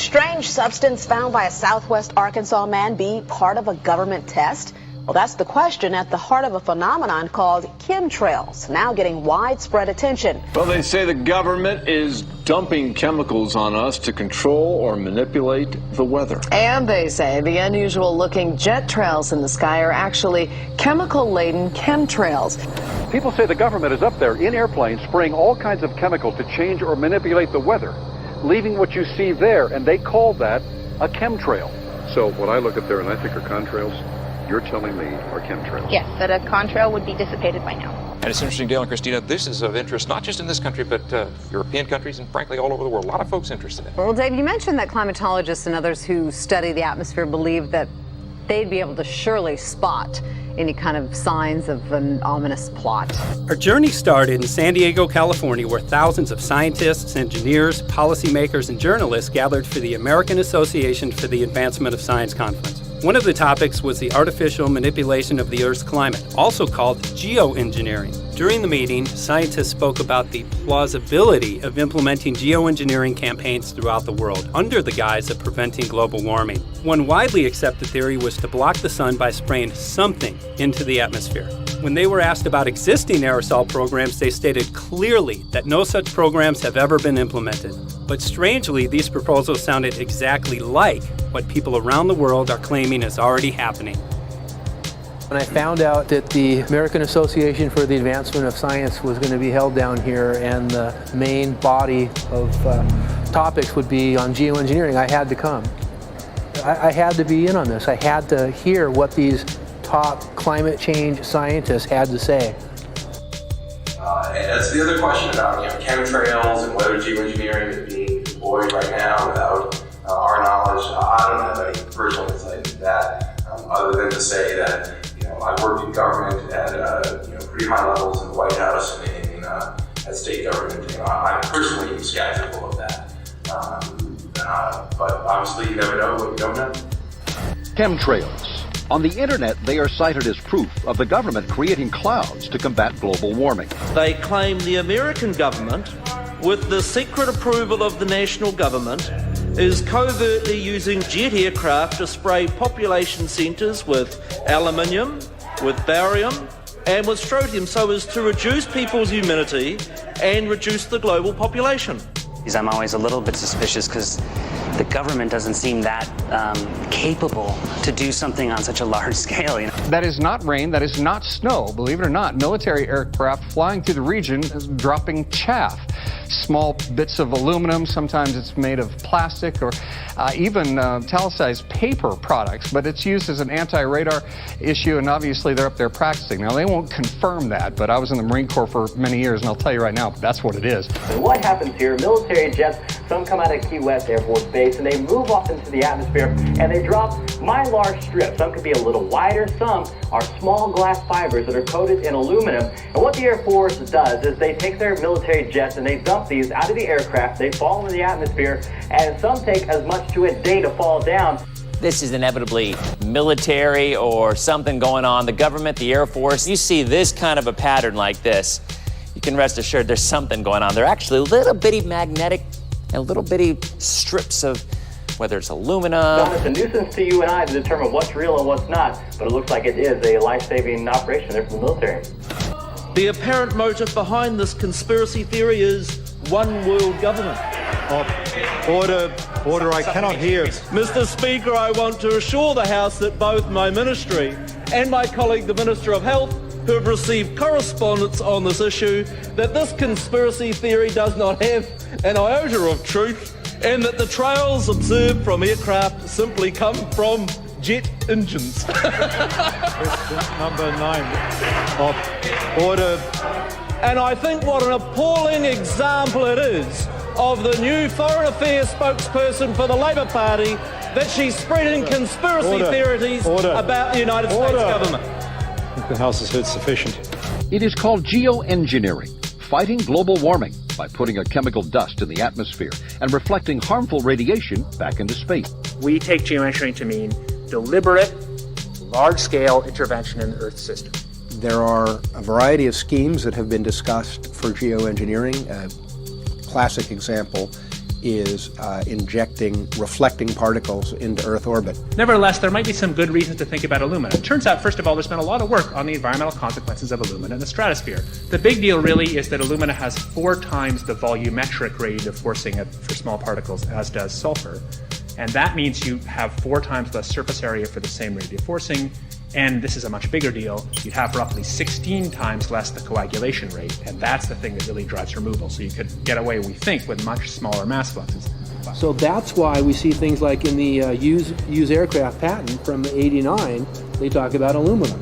strange substance found by a southwest Arkansas man be part of a government test? Well, that's the question at the heart of a phenomenon called chemtrails, now getting widespread attention. Well, they say the government is dumping chemicals on us to control or manipulate the weather. And they say the unusual-looking jet trails in the sky are actually chemical-laden chemtrails. People say the government is up there in airplanes spraying all kinds of chemicals to change or manipulate the weather, leaving what you see there, and they call that a chemtrail. So what I look at there and I think are contrails, you're telling me are chemtrails? Yes, that a contrail would be dissipated by now. And it's interesting, Dale and Christina, this is of interest not just in this country, but European countries and frankly all over the world. A lot of folks interested in it. Well, Dave, you mentioned that climatologists and others who study the atmosphere believe that they'd be able to surely spot any kind of signs of an ominous plot. Our journey started in San Diego, California, where thousands of scientists, engineers, policymakers, and journalists gathered for the American Association for the Advancement of Science Conference. One of the topics was the artificial manipulation of the Earth's climate, also called geoengineering. During the meeting, scientists spoke about the plausibility of implementing geoengineering campaigns throughout the world under the guise of preventing global warming. One widely accepted theory was to block the sun by spraying something into the atmosphere. When they were asked about existing aerosol programs, they stated clearly that no such programs have ever been implemented. But strangely, these proposals sounded exactly like what people around the world are claiming is already happening. When I found out that the American Association for the Advancement of Science was going to be held down here and the main body of topics would be on geoengineering, I had to come. I had to be in on this. I had to hear what these top climate change scientists had to say. And that's the other question about chemtrails and whether geoengineering is being deployed right now without our knowledge. I don't have any personal insight into that, other than to say that I've worked in government at pretty high levels in the White House and at state government. I'm personally skeptical of that, but obviously you never know what you don't know. Chemtrails. On the internet, they are cited as proof of the government creating clouds to combat global warming. They claim the American government, with the secret approval of the national government, is covertly using jet aircraft to spray population centres with aluminium, with barium, and with strontium so as to reduce people's immunity and reduce the global population. I'm always a little bit suspicious because the government doesn't seem that capable to do something on such a large scale. That is not rain, that is not snow. Believe it or not, military aircraft flying through the region is dropping chaff. Small bits of aluminum, sometimes it's made of plastic or even talicized paper products, but it's used as an anti-radar issue, and obviously they're up there practicing. Now, they won't confirm that, but I was in the Marine Corps for many years, and I'll tell you right now, that's what it is. And what happens here, military jets, some come out of Key West Air Force Base, and they move off into the atmosphere, and they drop mylar strips. Some could be a little wider, some are small glass fibers that are coated in aluminum. And what the Air Force does is they take their military jets and they dump these out of the aircraft, they fall into the atmosphere, and some take as much to a day to fall down. This is inevitably military or something going on. The government, the Air Force, you see this kind of a pattern like this, you can rest assured there's something going on. They're actually little bitty magnetic and little bitty strips of, whether it's aluminum. It's a nuisance to you and I to determine what's real and what's not, but it looks like it is a life-saving operation there for the military. The apparent motive behind this conspiracy theory is one world government. Order, I cannot hear. Mr. Speaker, I want to assure the House that both my ministry and my colleague, the Minister of Health, who have received correspondence on this issue, that this conspiracy theory does not have an iota of truth, and that the trails observed from aircraft simply come from jet engines. Question number 9. Order. And I think what an appalling example it is of the new Foreign Affairs spokesperson for the Labour Party that she's spreading conspiracy theories about the United States government. I think the House has heard sufficient. It is called geoengineering, fighting global warming by putting a chemical dust in the atmosphere and reflecting harmful radiation back into space. We take geoengineering to mean deliberate, large-scale intervention in the Earth system. There are a variety of schemes that have been discussed for geoengineering. A classic example is injecting reflecting particles into Earth orbit. Nevertheless, there might be some good reasons to think about alumina. It turns out, first of all, there's been a lot of work on the environmental consequences of alumina in the stratosphere. The big deal really is that alumina has 4 times the volumetric radiative forcing for small particles as does sulfur. And that means you have 4 times less surface area for the same radiative forcing. And this is a much bigger deal. You'd have roughly 16 times less the coagulation rate, and that's the thing that really drives removal. So you could get away, we think, with much smaller mass fluxes. So that's why we see things like in the use aircraft patent from the '89, they talk about aluminum.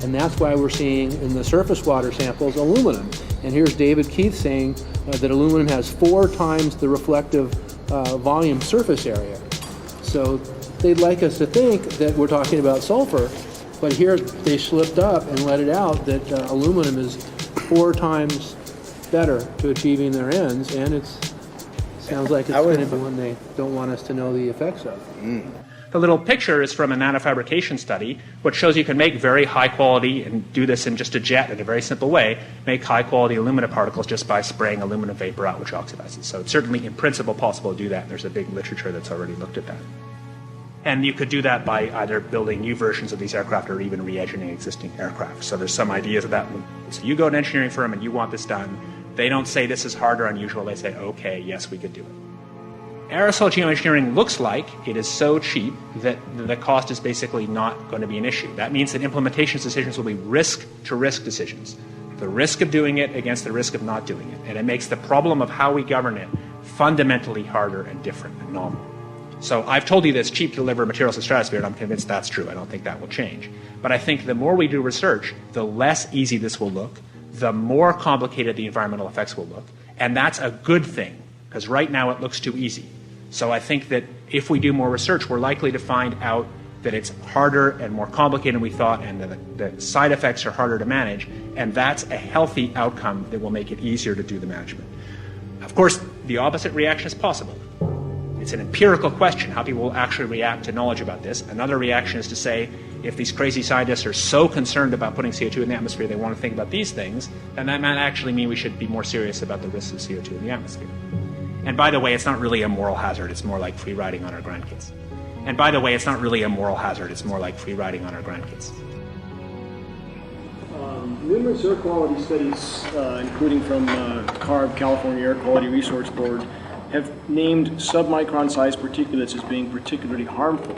And that's why we're seeing in the surface water samples aluminum. And here's David Keith saying that aluminum has 4 times the reflective volume surface area. So they'd like us to think that we're talking about sulfur, but here they slipped up and let it out that aluminum is 4 times better to achieving their ends, and it sounds like it's going to be one they don't want us to know the effects of. The little picture is from a nanofabrication study, which shows you can make very high quality, and do this in just a jet in a very simple way, make high quality alumina particles just by spraying aluminum vapor out, which oxidizes. So it's certainly in principle possible to do that, and there's a big literature that's already looked at that. And you could do that by either building new versions of these aircraft or even re-engineering existing aircraft. So there's some ideas of that. So you go to an engineering firm and you want this done. They don't say this is hard or unusual. They say, okay, yes, we could do it. Aerosol geoengineering looks like it is so cheap that the cost is basically not going to be an issue. That means that implementation decisions will be risk-to-risk decisions. The risk of doing it against the risk of not doing it. And it makes the problem of how we govern it fundamentally harder and different and novel. So I've told you that it's cheap to deliver materials to the stratosphere, and I'm convinced that's true. I don't think that will change. But I think the more we do research, the less easy this will look, the more complicated the environmental effects will look. And that's a good thing, because right now it looks too easy. So I think that if we do more research, we're likely to find out that it's harder and more complicated than we thought, and the side effects are harder to manage. And that's a healthy outcome that will make it easier to do the management. Of course, the opposite reaction is possible. It's an empirical question, how people will actually react to knowledge about this. Another reaction is to say, if these crazy scientists are so concerned about putting CO2 in the atmosphere, they want to think about these things, then that might actually mean we should be more serious about the risks of CO2 in the atmosphere. And by the way, it's not really a moral hazard, it's more like free riding on our grandkids. And by the way, it's not really a moral hazard, it's more like free riding on our grandkids. Numerous air quality studies, including from HAARP, California Air Quality Resource Board, have named submicron-sized particulates as being particularly harmful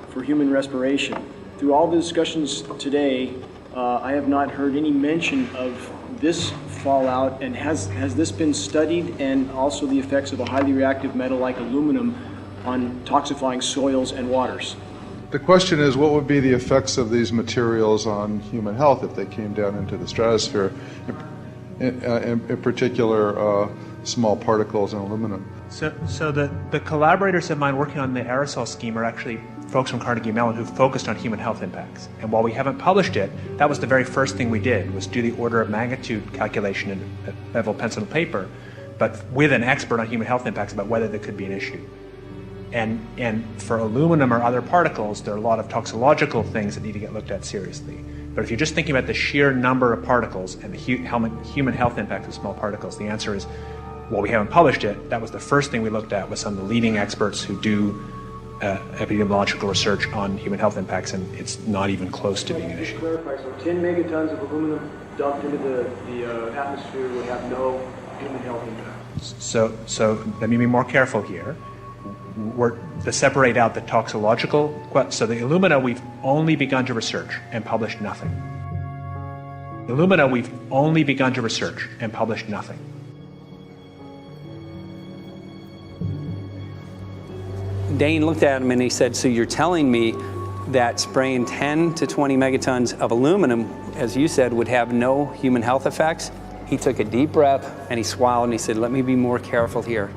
for human respiration. Through all the discussions today, I have not heard any mention of this fallout, and has this been studied, and also the effects of a highly reactive metal like aluminum on toxifying soils and waters? The question is, what would be the effects of these materials on human health if they came down into the stratosphere, in particular small particles and aluminum? So the collaborators of mine working on the aerosol scheme are actually folks from Carnegie Mellon who focused on human health impacts. And while we haven't published it, that was the very first thing we did, was do the order of magnitude calculation in level pencil and paper, but with an expert on human health impacts about whether there could be an issue. And for aluminum or other particles, there are a lot of toxicological things that need to get looked at seriously. But if you're just thinking about the sheer number of particles and the human health impact of small particles, the answer is, well, we haven't published it. That was the first thing we looked at with some of the leading experts who do epidemiological research on human health impacts, and it's not even close to being an issue. Clarify, so 10 megatons of aluminum dumped into the atmosphere would have no human health impact. So let me be more careful here. We're to separate out the toxicological. So the alumina, we've only begun to research and published nothing. The alumina, we've only begun to research and published nothing. Dane looked at him and he said, so you're telling me that spraying 10 to 20 megatons of aluminum, as you said, would have no human health effects? He took a deep breath and he swallowed and he said, let me be more careful here.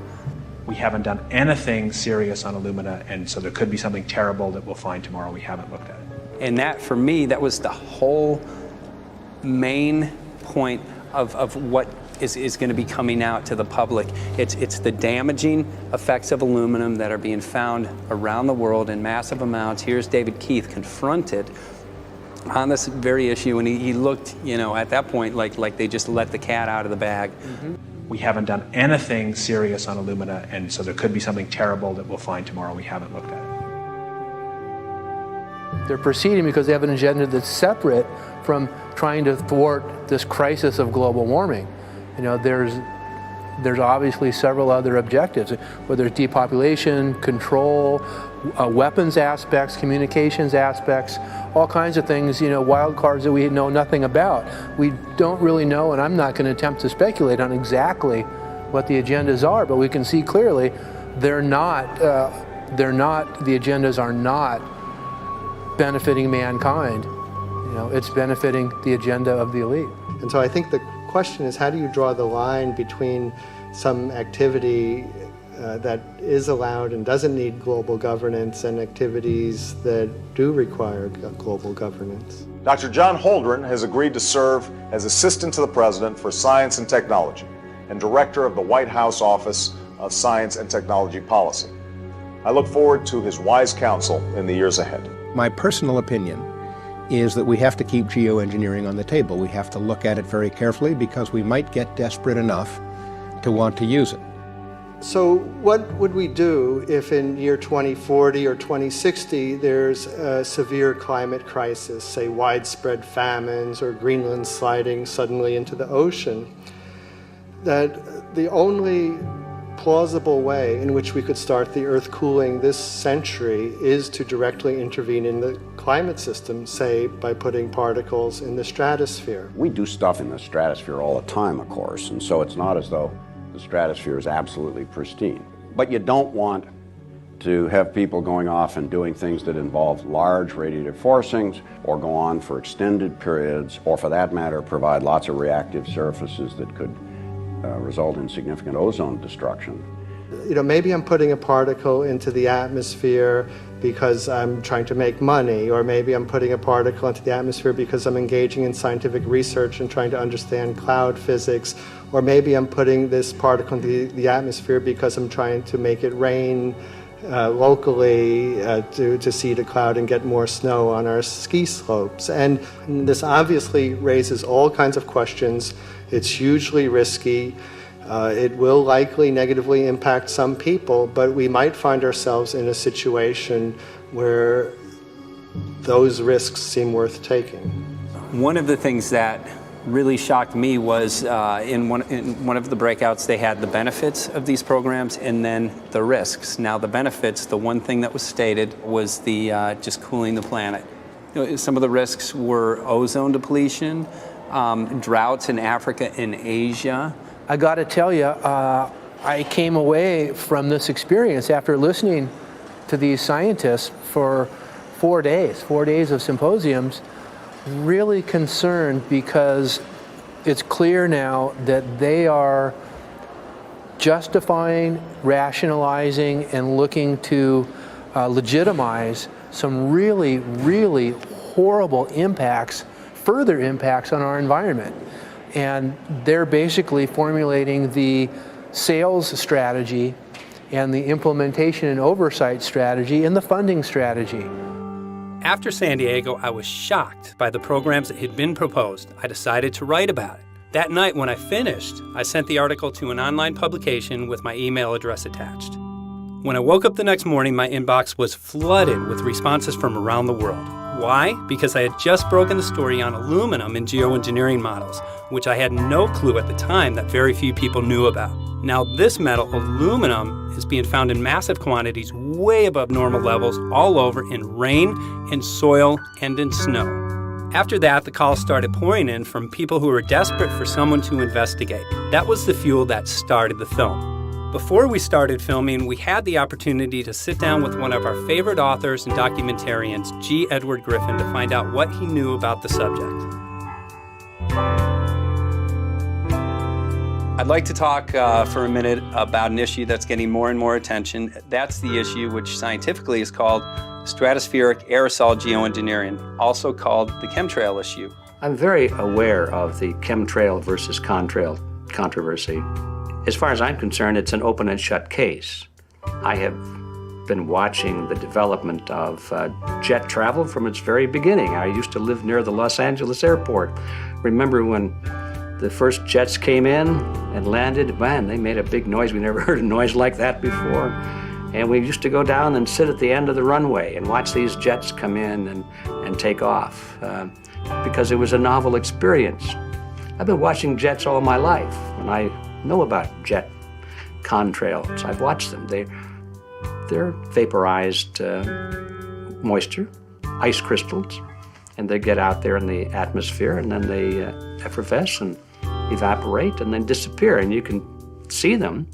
We haven't done anything serious on alumina, and so there could be something terrible that we'll find tomorrow. We haven't looked at it. And that, for me, that was the whole main point of what is going to be coming out to the public. It's the damaging effects of aluminum that are being found around the world in massive amounts. Here's David Keith confronted on this very issue, and he looked, at that point like they just let the cat out of the bag. Mm-hmm. We haven't done anything serious on Illumina, and so there could be something terrible that we'll find tomorrow. We haven't looked at it. They're proceeding because they have an agenda that's separate from trying to thwart this crisis of global warming. You know, there's obviously several other objectives, whether it's depopulation, control, weapons aspects, communications aspects, all kinds of things, you know, wild cards that we know nothing about. We don't really know, and I'm not going to attempt to speculate on exactly what the agendas are, but we can see clearly the agendas are not benefiting mankind. You know, it's benefiting the agenda of the elite. And so I think the question is, how do you draw the line between some activity that is allowed and doesn't need global governance and activities that do require global governance? Dr. John Holdren has agreed to serve as Assistant to the President for Science and Technology and Director of the White House Office of Science and Technology Policy. I look forward to his wise counsel in the years ahead. My personal opinion is that we have to keep geoengineering on the table. We have to look at it very carefully because we might get desperate enough to want to use it. So what would we do if in year 2040 or 2060 there's a severe climate crisis, say widespread famines or Greenland sliding suddenly into the ocean? That the only plausible way in which we could start the Earth cooling this century is to directly intervene in the climate system, say by putting particles in the stratosphere. We do stuff in the stratosphere all the time, of course, and so it's not as though the stratosphere is absolutely pristine. But you don't want to have people going off and doing things that involve large radiative forcings or go on for extended periods, or for that matter, provide lots of reactive surfaces that could result in significant ozone destruction. You know, maybe I'm putting a particle into the atmosphere because I'm trying to make money, or maybe I'm putting a particle into the atmosphere because I'm engaging in scientific research and trying to understand cloud physics, or maybe I'm putting this particle into the atmosphere because I'm trying to make it rain locally to seed a cloud and get more snow on our ski slopes. And this obviously raises all kinds of questions. It's hugely risky. It will likely negatively impact some people, but we might find ourselves in a situation where those risks seem worth taking. One of the things that really shocked me was in one of the breakouts, they had the benefits of these programs and then the risks. Now the benefits, the one thing that was stated was the just cooling the planet. You know, some of the risks were ozone depletion, droughts in Africa and Asia. I got to tell you, I came away from this experience after listening to these scientists for 4 days of symposiums, really concerned, because it's clear now that they are justifying, rationalizing, and looking to legitimize some really, really horrible impacts, further impacts on our environment. And they're basically formulating the sales strategy and the implementation and oversight strategy and the funding strategy. After San Diego, I was shocked by the programs that had been proposed. I decided to write about it. That night when I finished, I sent the article to an online publication with my email address attached. When I woke up the next morning, my inbox was flooded with responses from around the world. Why? Because I had just broken the story on aluminum in geoengineering models, which I had no clue at the time that very few people knew about. Now this metal, aluminum, is being found in massive quantities way above normal levels all over in rain, in soil, and in snow. After that, the calls started pouring in from people who were desperate for someone to investigate. That was the fuel that started the film. Before we started filming, we had the opportunity to sit down with one of our favorite authors and documentarians, G. Edward Griffin, to find out what he knew about the subject. I'd like to talk for a minute about an issue that's getting more and more attention. That's the issue which scientifically is called stratospheric aerosol geoengineering, also called the chemtrail issue. I'm very aware of the chemtrail versus contrail controversy. As far as I'm concerned, it's an open and shut case. I have been watching the development of jet travel from its very beginning. I used to live near the Los Angeles airport. Remember when The first jets came in and landed. Man, they made a big noise. We never heard a noise like that before. And we used to go down and sit at the end of the runway and watch these jets come in and take off because it was a novel experience. I've been watching jets all my life, and I know about jet contrails. I've watched them. They're vaporized moisture, ice crystals, and they get out there in the atmosphere, and then they effervesce and evaporate and then disappear, and you can see them.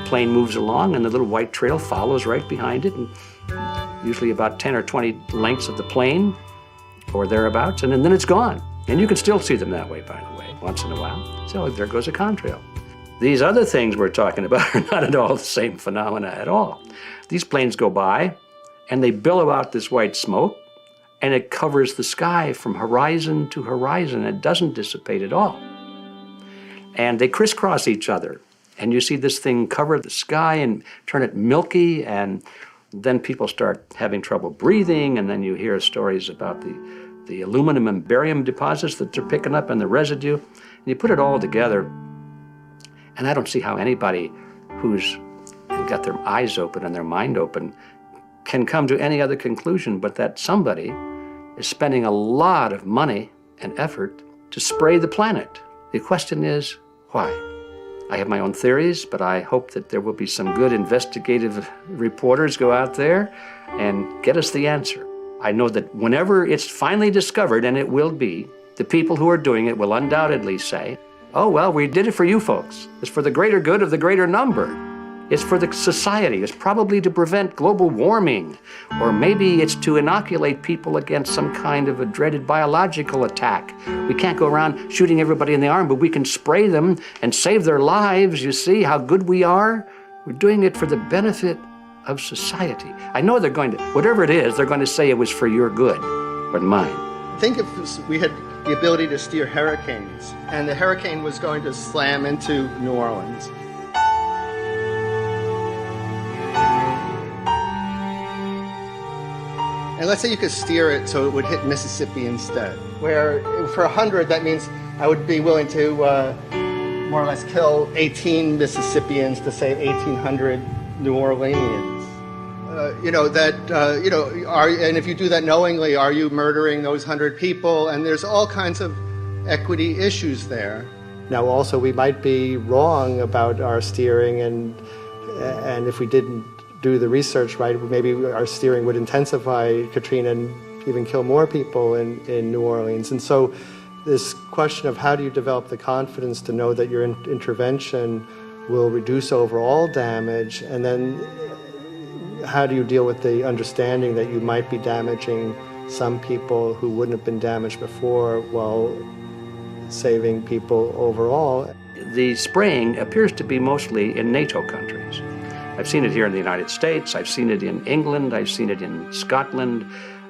Plane moves along, and the little white trail follows right behind it, and usually about 10 or 20 lengths of the plane or thereabouts, and then it's gone. And you can still see them that way, by the way, once in a while. So there goes a contrail. These other things we're talking about are not at all the same phenomena at all. These planes go by, and they billow out this white smoke, and it covers the sky from horizon to horizon. It doesn't dissipate at all. And they crisscross each other. And you see this thing cover the sky and turn it milky, and then people start having trouble breathing, and then you hear stories about the aluminum and barium deposits that they're picking up and the residue. And you put it all together, and I don't see how anybody who's got their eyes open and their mind open can come to any other conclusion but that somebody is spending a lot of money and effort to spray the planet. The question is, why? I have my own theories, but I hope that there will be some good investigative reporters go out there and get us the answer. I know that whenever it's finally discovered, and it will be, the people who are doing it will undoubtedly say, oh, well, we did it for you folks. It's for the greater good of the greater number. It's for the society. It's probably to prevent global warming. Or maybe it's to inoculate people against some kind of a dreaded biological attack. We can't go around shooting everybody in the arm, but we can spray them and save their lives. You see how good we are? We're doing it for the benefit of society. I know they're going to, whatever it is, they're going to say it was for your good or mine. Think if we had the ability to steer hurricanes, and the hurricane was going to slam into New Orleans. And let's say you could steer it so it would hit Mississippi instead, where for 100, that means I would be willing to more or less kill 18 Mississippians to save 1,800 New Orleanians. And if you do that knowingly, are you murdering those 100 people? And there's all kinds of equity issues there. Now, also, we might be wrong about our steering, and if we didn't do the research right, maybe our steering would intensify Katrina and even kill more people in New Orleans. And so this question of how do you develop the confidence to know that your intervention will reduce overall damage, and then how do you deal with the understanding that you might be damaging some people who wouldn't have been damaged before while saving people overall? The spraying appears to be mostly in NATO countries. I've seen it here in the United States, I've seen it in England, I've seen it in Scotland,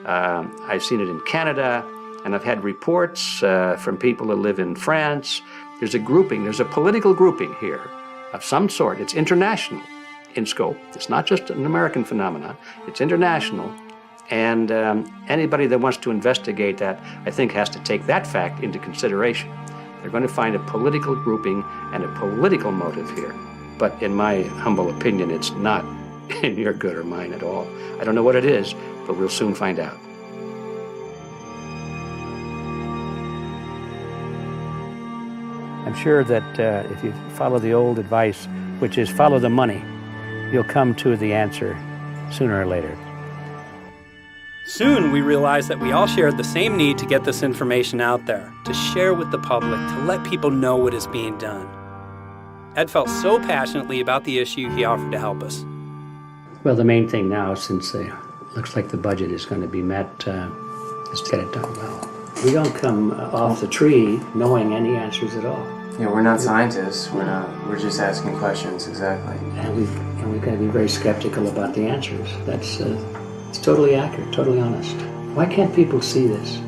I've seen it in Canada, and I've had reports from people who live in France. There's a grouping, there's a political grouping here of some sort. It's international in scope. It's not just an American phenomenon, it's international. And anybody that wants to investigate that, I think, has to take that fact into consideration. They're going to find a political grouping and a political motive here. But in my humble opinion, it's not in your good or mine at all. I don't know what it is, but we'll soon find out. I'm sure that if you follow the old advice, which is follow the money, you'll come to the answer sooner or later. Soon we realized that we all shared the same need to get this information out there, to share with the public, to let people know what is being done. Ed felt so passionately about the issue, he offered to help us. Well, the main thing now, since it looks like the budget is going to be met, is to get it done well. We don't come off the tree knowing any answers at all. Yeah, we're not scientists. We're just asking questions, exactly. And we've got to be very skeptical about the answers. That's it's totally accurate, totally honest. Why can't people see this?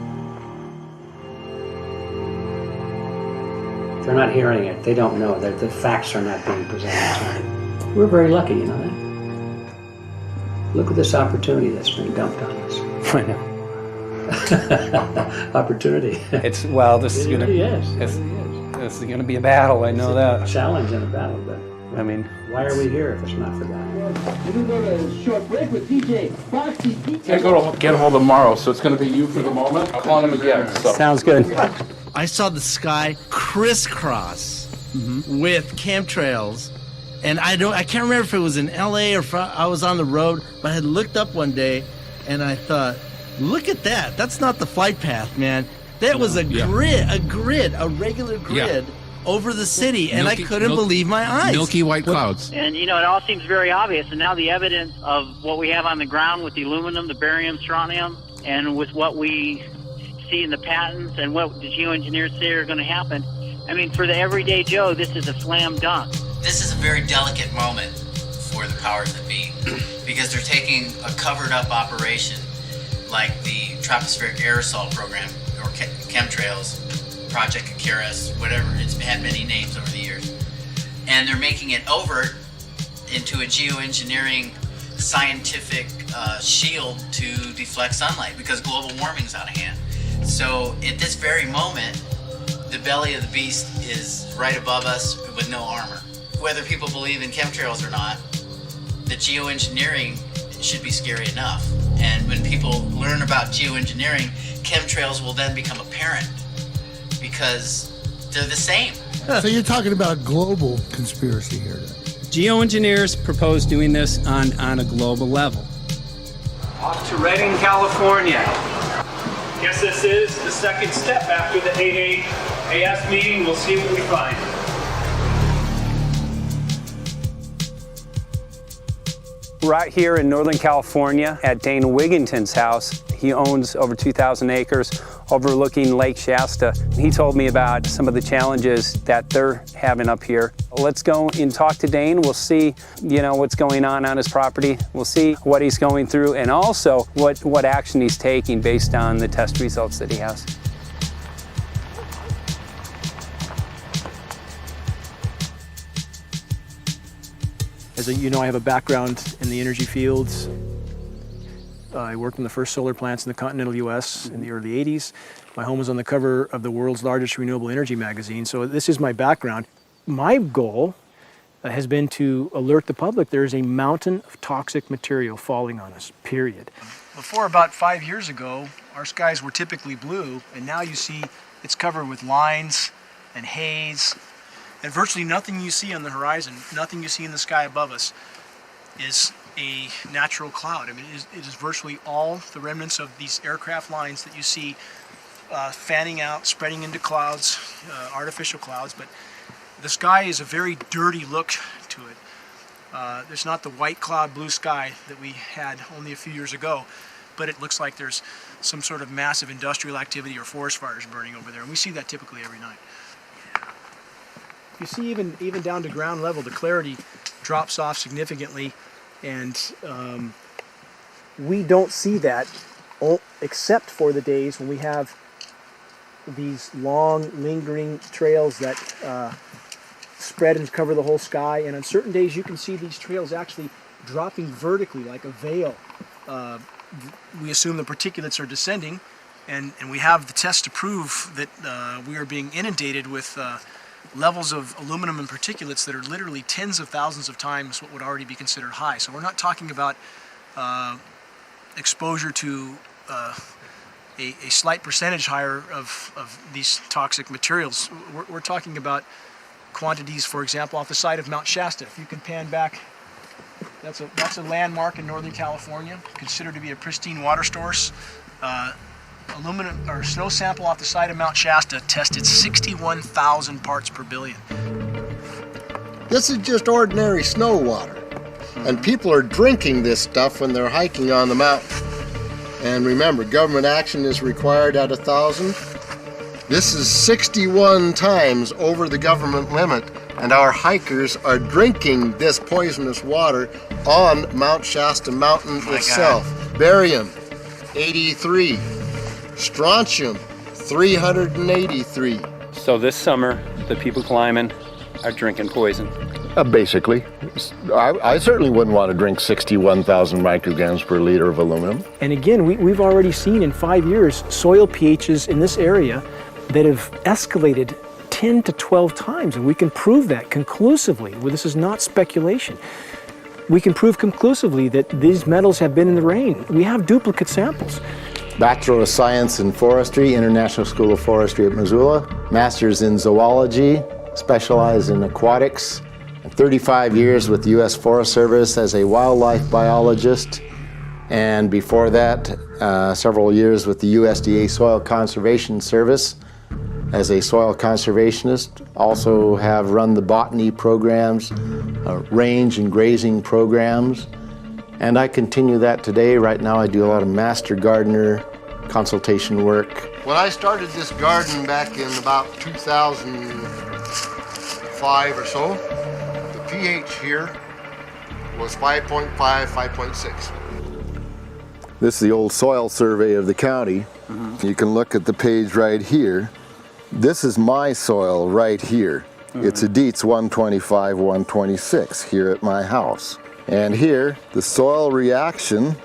They're not hearing it. They don't know. The facts are not being presented to them. We're very lucky, you know that? Look at this opportunity that's been dumped on us. I know. Opportunity. This is going to... Yes. This is going to be a battle, I know that. Challenge and a battle, but I mean, why are we here if it's not for that? We're going to go to a short break with DJ Foxy. I go to get hold tomorrow, so it's going to be you for the moment. I'll call him again. So. Sounds good. I saw the sky crisscross with chemtrails, and I can't remember if it was in LA or if I was on the road, but I had looked up one day, and I thought, look at that. That's not the flight path, man. That was a grid, a regular grid over the city, and I couldn't believe my eyes. Milky white clouds. And, you know, it all seems very obvious, and now the evidence of what we have on the ground with the aluminum, the barium, strontium, and with what we see in the patents and what the geoengineers say are going to happen, I mean, for the everyday Joe, this is a slam dunk. This is a very delicate moment for the powers that be, because they're taking a covered-up operation like the tropospheric aerosol program, or chemtrails, Project Icarus, whatever, it's had many names over the years, and they're making it overt into a geoengineering scientific shield to deflect sunlight, because global warming is out of hand. So at this very moment, the belly of the beast is right above us with no armor. Whether people believe in chemtrails or not, the geoengineering should be scary enough. And when people learn about geoengineering, chemtrails will then become apparent because they're the same. So you're talking about a global conspiracy here then? Geoengineers propose doing this on a global level. Off to Redding, California. Guess this is the second step after the HAAS meeting. We'll see what we find. Right here in Northern California at Dane Wigginton's house. He owns over 2,000 acres overlooking Lake Shasta. He told me about some of the challenges that they're having up here. Let's go and talk to Dane. We'll see, what's going on his property. We'll see what he's going through and also what action he's taking based on the test results that he has. As you know, I have a background in the energy fields. I worked on the first solar plants in the continental U.S. in the early 80s. My home was on the cover of the world's largest renewable energy magazine, so this is my background. My goal has been to alert the public there is a mountain of toxic material falling on us, period. Before about 5 years ago, our skies were typically blue, and now you see it's covered with lines and haze. And virtually nothing you see on the horizon, nothing you see in the sky above us is a natural cloud. I mean, it is virtually all the remnants of these aircraft lines that you see fanning out, spreading into clouds, artificial clouds. But the sky is a very dirty look to it. There's not the white cloud, blue sky that we had only a few years ago, but it looks like there's some sort of massive industrial activity or forest fires burning over there. And we see that typically every night. You see even down to ground level, the clarity drops off significantly, and we don't see that except for the days when we have these long, lingering trails that spread and cover the whole sky, and on certain days you can see these trails actually dropping vertically like a veil. We assume the particulates are descending, and we have the tests to prove that we are being inundated with levels of aluminum and particulates that are literally tens of thousands of times what would already be considered high. So we're not talking about exposure to a slight percentage higher of these toxic materials. We're talking about quantities, for example, off the side of Mount Shasta. If you can pan back, that's a landmark in Northern California, considered to be a pristine water source. Aluminum or snow sample off the side of Mount Shasta tested 61,000 parts per billion. This is just ordinary snow water, and people are drinking this stuff when they're hiking on the mountain. And remember, government action is required at 1,000. This is 61 times over the government limit, and our hikers are drinking this poisonous water on Mount Shasta Mountain itself. Barium, 83. Strontium, 383. So this summer, the people climbing are drinking poison. Basically. I certainly wouldn't want to drink 61,000 micrograms per liter of aluminum. And again, we've already seen in 5 years soil pHs in this area that have escalated 10 to 12 times, and we can prove that conclusively. Well, this is not speculation. We can prove conclusively that these metals have been in the rain. We have duplicate samples. Bachelor of Science in Forestry, International School of Forestry at Missoula. Master's in Zoology, specialized in aquatics. 35 years with the U.S. Forest Service as a wildlife biologist. And before that, several years with the USDA Soil Conservation Service as a soil conservationist. Also have run the botany programs, range and grazing programs. And I continue that today. Right now I do a lot of master gardener consultation work. When I started this garden back in about 2005 or so, the pH here was 5.5, 5.6. This is the old soil survey of the county. You can look at the page right here. This is my soil right here. It's a Dietz 125, 126 here at my house. And here, the soil reaction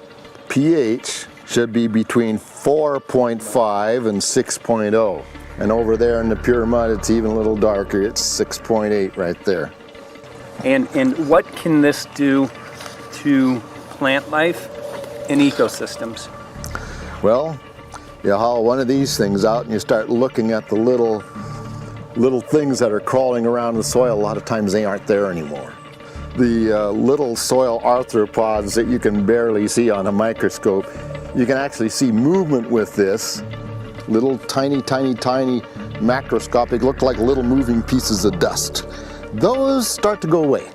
pH should be between 4.5 and 6.0. And over there in the pure mud, it's even a little darker. It's 6.8 right there. And what can this do to plant life and ecosystems? Well, you haul one of these things out and you start looking at the little things that are crawling around the soil. A lot of times they aren't there anymore. The little soil arthropods that you can barely see on a microscope, you can actually see movement with this. Little tiny macroscopic, look like little moving pieces of dust. Those start to go away.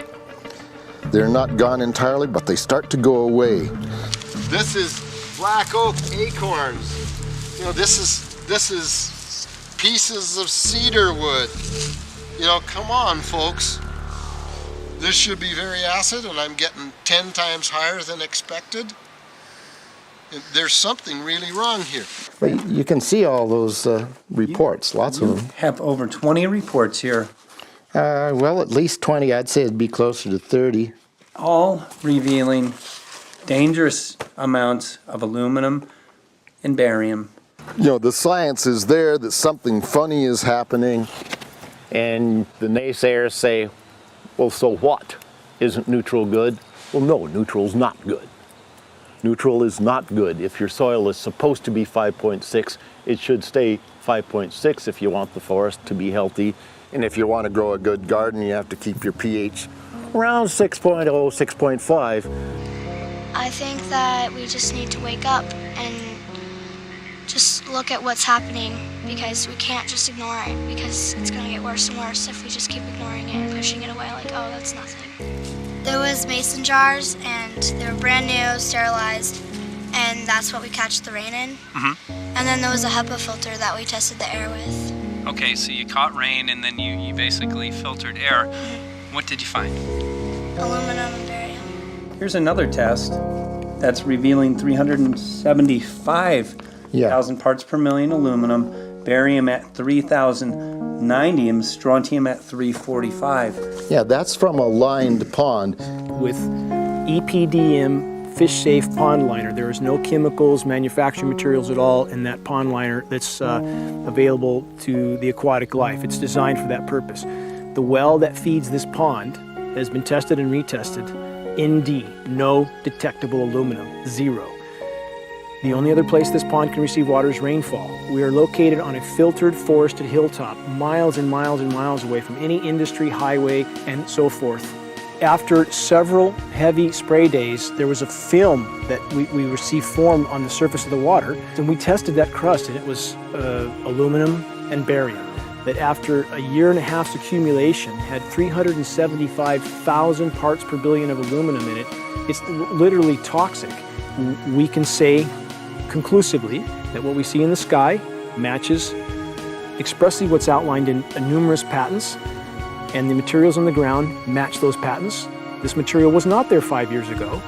They're not gone entirely, but they start to go away. This is black oak acorns. You know, this is pieces of cedar wood. You know, come on, folks. This should be very acid, and I'm getting 10 times higher than expected. There's something really wrong here. But you can see all those reports, lots of them. Have over 20 reports here. Well, at least 20. I'd say it'd be closer to 30. All revealing dangerous amounts of aluminum and barium. You know, the science is there that something funny is happening. And the naysayers say, well, so what? Isn't neutral good? Well, no, neutral's not good. Neutral is not good. If your soil is supposed to be 5.6, it should stay 5.6 if you want the forest to be healthy. And if you want to grow a good garden, you have to keep your pH around 6.0, 6.5. I think that we just need to wake up and just look at what's happening, because we can't just ignore it, because it's going to get worse and worse if we just keep ignoring it and pushing it away like, oh, that's nothing. There was mason jars, and they were brand new, sterilized, and that's what we catch the rain in. And then there was a HEPA filter that we tested the air with. Okay, so you caught rain and then you basically filtered air. What did you find? Aluminum and barium. Here's another test that's revealing 375,000 parts per million aluminum, barium at 3,090, and strontium at 345. Yeah, that's from a lined pond. With EPDM fish-safe pond liner. There is no chemicals, manufacturing materials at all in that pond liner that's available to the aquatic life. It's designed for that purpose. The well that feeds this pond has been tested and retested. ND, no detectable aluminum, 0. The only other place this pond can receive water is rainfall. We are located on a filtered, forested hilltop, miles and miles and miles away from any industry, highway, and so forth. After several heavy spray days, there was a film that we received formed on the surface of the water, and we tested that crust, and it was aluminum and barium. That after a year and a half's accumulation had 375,000 parts per billion of aluminum in it. It's literally toxic. We can say conclusively that what we see in the sky matches expressly what's outlined in numerous patents, and the materials on the ground match those patents. This material was not there 5 years ago.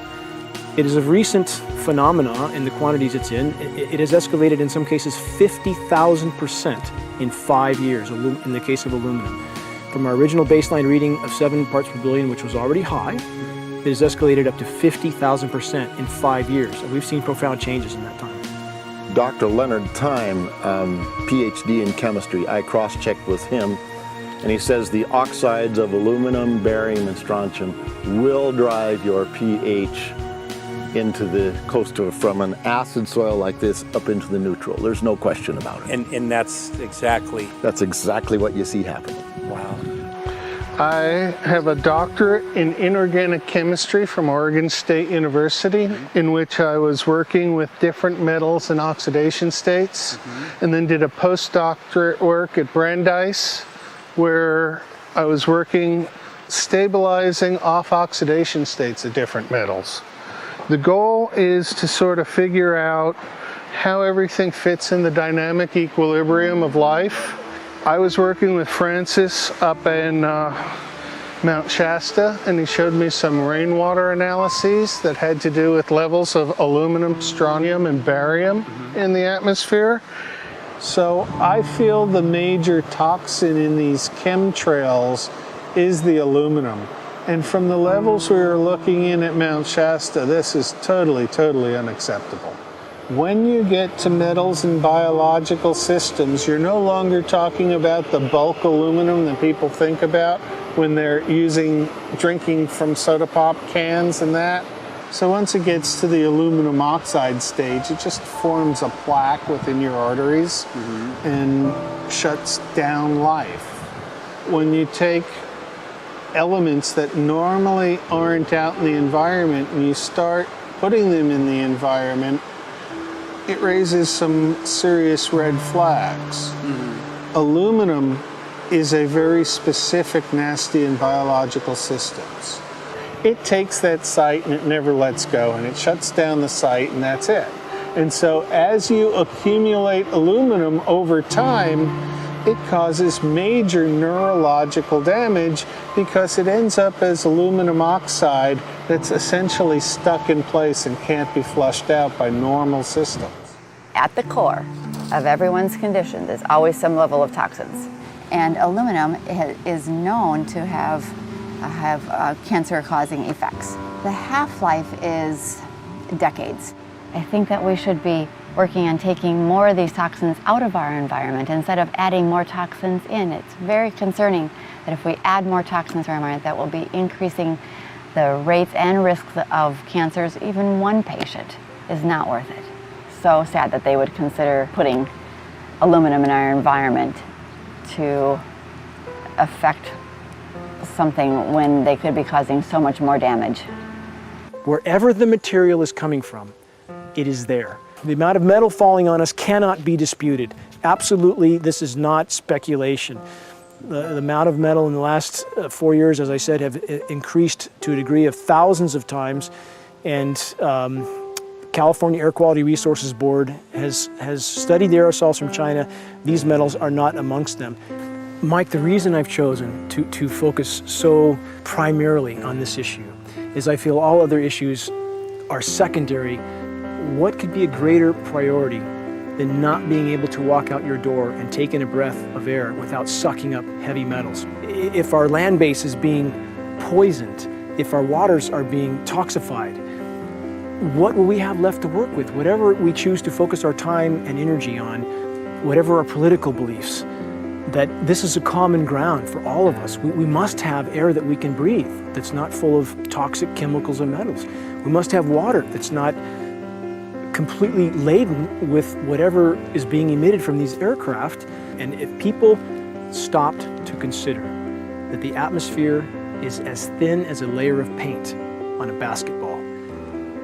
It is a recent phenomena in the quantities it's in. It has escalated in some cases 50,000% in 5 years in the case of aluminum. From our original baseline reading of 7 parts per billion, which was already high, it has escalated up to 50,000% in 5 years. And we've seen profound changes in that time. Dr. Leonard Time, PhD in chemistry, I cross-checked with him. And he says the oxides of aluminum, barium, and strontium will drive your pH into the close to, from an acid soil like this up into the neutral. There's no question about it. And that's exactly what you see happening. Wow. I have a doctorate in inorganic chemistry from Oregon State University, in which I was working with different metals and oxidation states, and then did a postdoctorate work at Brandeis, where I was working stabilizing off-oxidation states of different metals. The goal is to sort of figure out how everything fits in the dynamic equilibrium of life. I was working with Francis up in Mount Shasta, and he showed me some rainwater analyses that had to do with levels of aluminum, strontium, and barium in the atmosphere. So I feel the major toxin in these chemtrails is the aluminum. And from the levels we were looking in at Mount Shasta, this is totally, totally unacceptable. When you get to metals and biological systems, you're no longer talking about the bulk aluminum that people think about when they're drinking from soda pop cans and that. So once it gets to the aluminum oxide stage, it just forms a plaque within your arteries and shuts down life. When you take elements that normally aren't out in the environment and you start putting them in the environment, it raises some serious red flags. Aluminum is a very specific, nasty, and biological systems. It takes that site and it never lets go, and it shuts down the site, and that's it. And so as you accumulate aluminum over time, it causes major neurological damage because it ends up as aluminum oxide that's essentially stuck in place and can't be flushed out by normal systems. At the core of everyone's condition, there's always some level of toxins. And aluminum is known to have cancer-causing effects. The half-life is decades. I think that we should be working on taking more of these toxins out of our environment instead of adding more toxins in. It's very concerning that if we add more toxins to our environment, that will be increasing the rates and risks of cancers. Even one patient is not worth it. So sad that they would consider putting aluminum in our environment to affect something when they could be causing so much more damage. Wherever the material is coming from, it is there. The amount of metal falling on us cannot be disputed. Absolutely, this is not speculation. The amount of metal in the last 4 years, as I said, have increased to a degree of thousands of times, and California Air Quality Resources Board has studied the aerosols from China. These metals are not amongst them. Mike, the reason I've chosen to focus so primarily on this issue is I feel all other issues are secondary. What could be a greater priority than not being able to walk out your door and take in a breath of air without sucking up heavy metals? If our land base is being poisoned, if our waters are being toxified, what will we have left to work with? Whatever we choose to focus our time and energy on, whatever our political beliefs, that this is a common ground for all of us. We must have air that we can breathe that's not full of toxic chemicals and metals. We must have water that's not completely laden with whatever is being emitted from these aircraft. And if people stopped to consider that the atmosphere is as thin as a layer of paint on a basketball,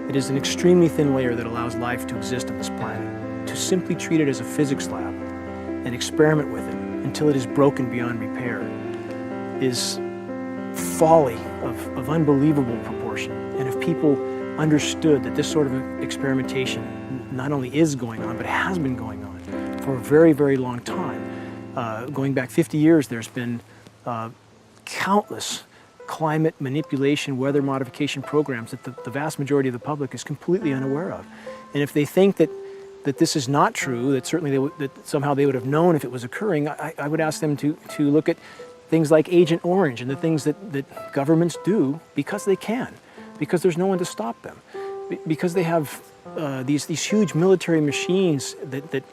it is an extremely thin layer that allows life to exist on this planet, to simply treat it as a physics lab and experiment with it until it is broken beyond repair is folly of unbelievable proportion. And if people understood that this sort of experimentation not only is going on, but has been going on for a very, very long time. Going back 50 years, there's been countless climate manipulation, weather modification programs that the vast majority of the public is completely unaware of. And if they think that this is not true, that certainly that somehow they would have known if it was occurring, I would ask them to look at things like Agent Orange and the things that governments do because they can, because there's no one to stop them, because they have these huge military machines that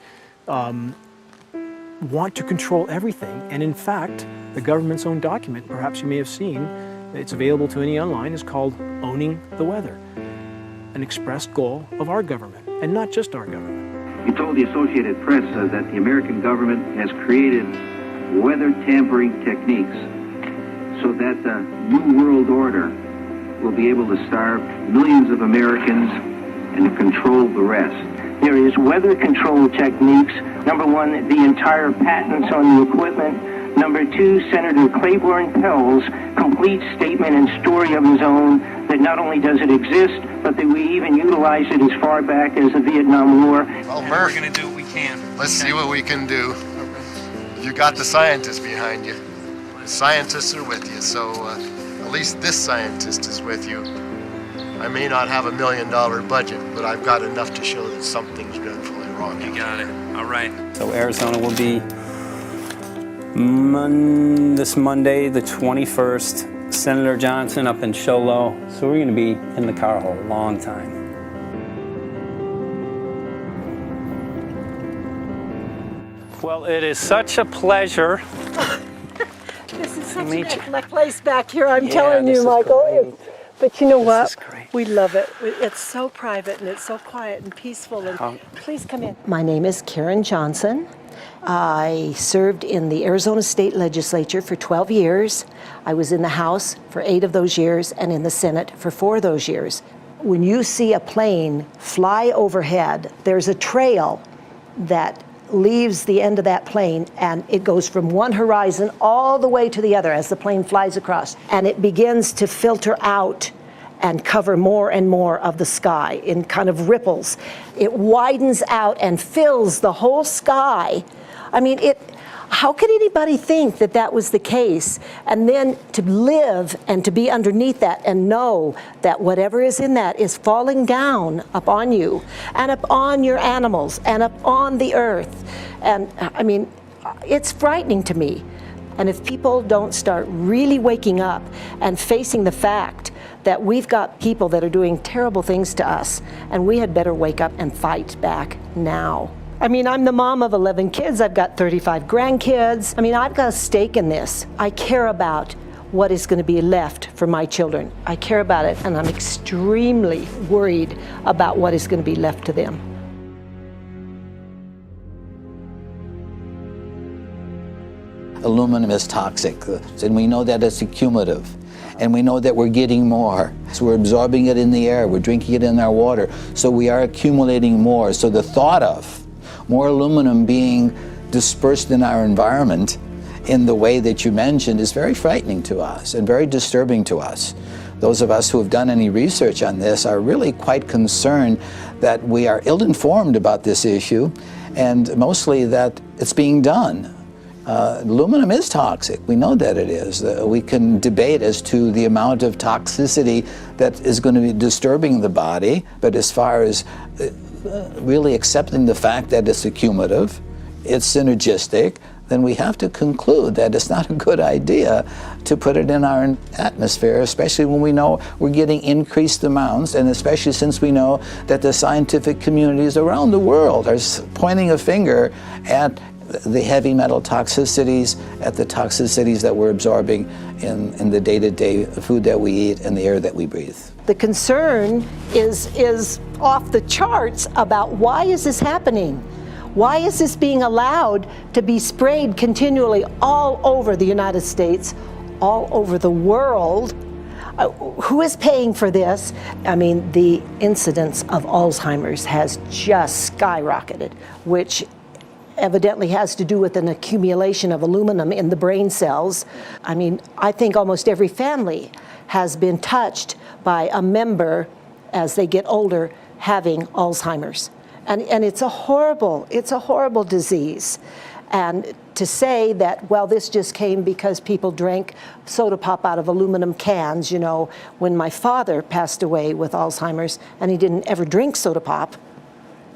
want to control everything. And in fact, the government's own document, perhaps you may have seen, it's available to any online, is called Owning the Weather, an expressed goal of our government, and not just our government. He told the Associated Press that the American government has created weather tampering techniques so that the New World Order will be able to starve millions of Americans and to control the rest. There is weather control techniques. Number one, the entire patents on the equipment. Number two, Senator Claiborne Pell's complete statement and story of his own that not only does it exist, but that we even utilize it as far back as the Vietnam War. Well, Murph, we're going to do what we can. Let's see what we can do. You got the scientists behind you. The scientists are with you, so at least this scientist is with you. I may not have $1 million budget, but I've got enough to show that something's dreadfully wrong. You got it. All right. So Arizona will be this Monday, the 21st. Senator Johnson up in Show Low. So we're going to be in the car a long time. Well, it is such a pleasure. This is such a place back here, I'm telling you, Michael. But you know what? We love it. It's so private and it's so quiet and peaceful. And please come in. My name is Karen Johnson. I served in the Arizona State Legislature for 12 years. I was in the House for 8 of those years and in the Senate for 4 of those years. When you see a plane fly overhead, there's a trail that leaves the end of that plane and it goes from one horizon all the way to the other as the plane flies across, and it begins to filter out and cover more and more of the sky in kind of ripples. It widens out and fills the whole sky. I mean, how could anybody think that that was the case? And then to live and to be underneath that and know that whatever is in that is falling down upon you and upon your animals and upon the earth. And I mean, it's frightening to me. And if people don't start really waking up and facing the fact that we've got people that are doing terrible things to us, and we had better wake up and fight back now. I mean, I'm the mom of 11 kids. I've got 35 grandkids. I mean, I've got a stake in this. I care about what is going to be left for my children. I care about it, and I'm extremely worried about what is going to be left to them. Aluminum is toxic, and we know that it's accumulative. And we know that we're getting more. So we're absorbing it in the air, we're drinking it in our water, so we are accumulating more. So the thought of more aluminum being dispersed in our environment in the way that you mentioned is very frightening to us and very disturbing to us. Those of us who have done any research on this are really quite concerned that we are ill-informed about this issue, and mostly that it's being done. Aluminum is toxic. We know that it is. We can debate as to the amount of toxicity that is going to be disturbing the body, but as far as really accepting the fact that it's accumulative, it's synergistic, then we have to conclude that it's not a good idea to put it in our atmosphere, especially when we know we're getting increased amounts, and especially since we know that the scientific communities around the world are pointing a finger at the heavy metal toxicities, at the toxicities that we're absorbing in the day-to-day food that we eat and the air that we breathe. The concern is off the charts about why is this happening? Why is this being allowed to be sprayed continually all over the United States, all over the world? Who is paying for this? I mean, the incidence of Alzheimer's has just skyrocketed, which evidently has to do with an accumulation of aluminum in the brain cells. I mean, I think almost every family has been touched by a member as they get older having Alzheimer's. And it's a horrible disease. And to say that, well, this just came because people drank soda pop out of aluminum cans, you know, when my father passed away with Alzheimer's and he didn't ever drink soda pop,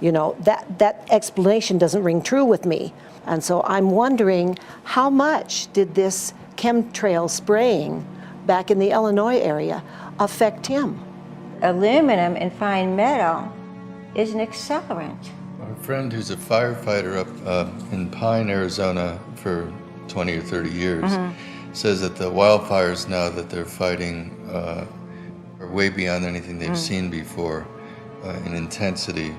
you know, that explanation doesn't ring true with me. And so I'm wondering, how much did this chemtrail spraying back in the Illinois area affect him? Aluminum and fine metal is an accelerant. A friend who's a firefighter up in Pine, Arizona for 20 or 30 years says that the wildfires now that they're fighting are way beyond anything they've seen before in intensity.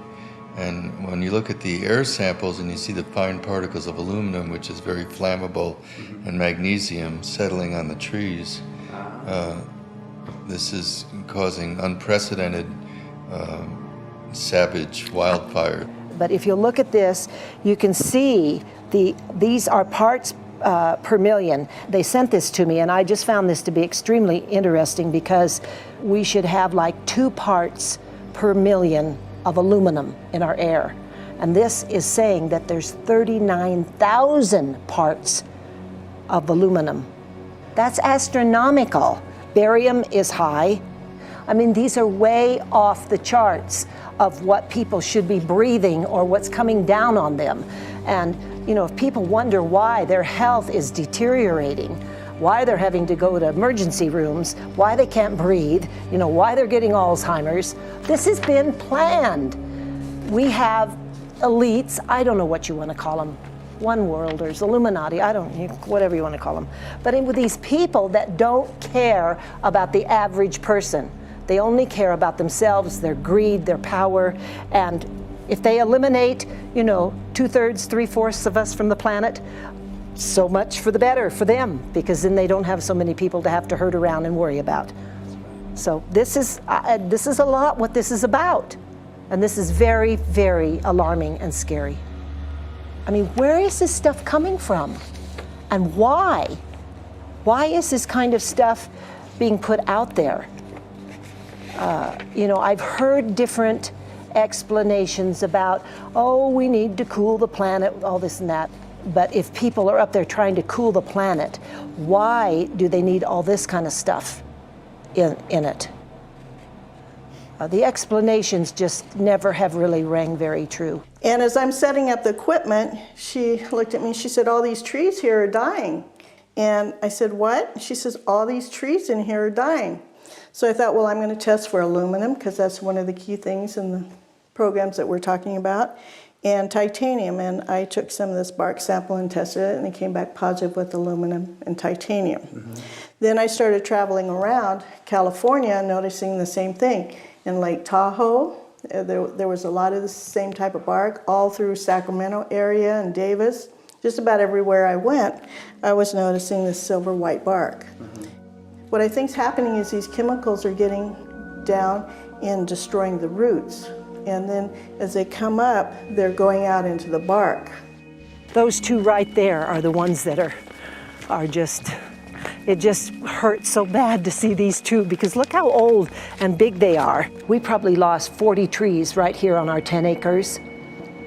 And when you look at the air samples and you see the fine particles of aluminum, which is very flammable, and magnesium settling on the trees, this is causing unprecedented savage wildfire. But if you look at this, you can see these are parts per million. They sent this to me, and I just found this to be extremely interesting because we should have like 2 parts per million of aluminum in our air. And this is saying that there's 39,000 parts of aluminum. That's astronomical. Barium is high. I mean, these are way off the charts of what people should be breathing or what's coming down on them. And, you know, if people wonder why their health is deteriorating, why they're having to go to emergency rooms, why they can't breathe, you know, why they're getting Alzheimer's, this has been planned. We have elites, I don't know what you want to call them, one worlders, Illuminati, I don't, whatever you want to call them. But with these people that don't care about the average person. They only care about themselves, their greed, their power, and if they eliminate, you know, 2/3, 3/4 of us from the planet, so much for the better for them, because then they don't have so many people to have to herd around and worry about. So this is a lot what this is about, and this is very, very alarming and scary. I mean, where is this stuff coming from, and why? Why is this kind of stuff being put out there? You know, I've heard different explanations about, oh, we need to cool the planet, all this and that. But if people are up there trying to cool the planet, why do they need all this kind of stuff in it? The explanations just never have really rang very true. And as I'm setting up the equipment, she looked at me, she said, all these trees here are dying. And I said, what? She says, all these trees in here are dying. So I thought, well, I'm going to test for aluminum, because that's one of the key things in the programs that we're talking about, and titanium. And I took some of this bark sample and tested it, and it came back positive with aluminum and titanium. Then I started traveling around California, noticing the same thing. In Lake Tahoe, there was a lot of the same type of bark, all through Sacramento area and Davis. Just about everywhere I went, I was noticing this silver white bark. What I think is happening is these chemicals are getting down and destroying the roots. And then as they come up, they're going out into the bark. Those 2 right there are the ones that are just, it just hurts so bad to see these 2, because look how old and big they are. We probably lost 40 trees right here on our 10 acres.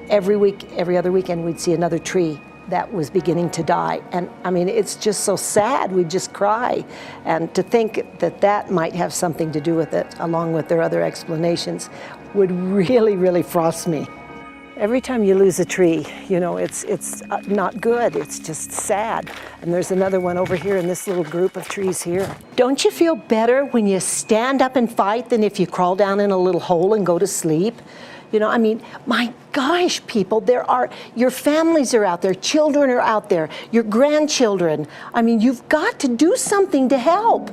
Every week, every other weekend, we'd see another tree that was beginning to die. And I mean, it's just so sad, we'd just cry. And to think that that might have something to do with it, along with their other explanations, would really, really frost me. Every time you lose a tree, you know, it's not good, it's just sad. And there's another one over here in this little group of trees here. Don't you feel better when you stand up and fight than if you crawl down in a little hole and go to sleep? You know, I mean, my gosh, people, your families are out there, children are out there, your grandchildren. I mean, you've got to do something to help.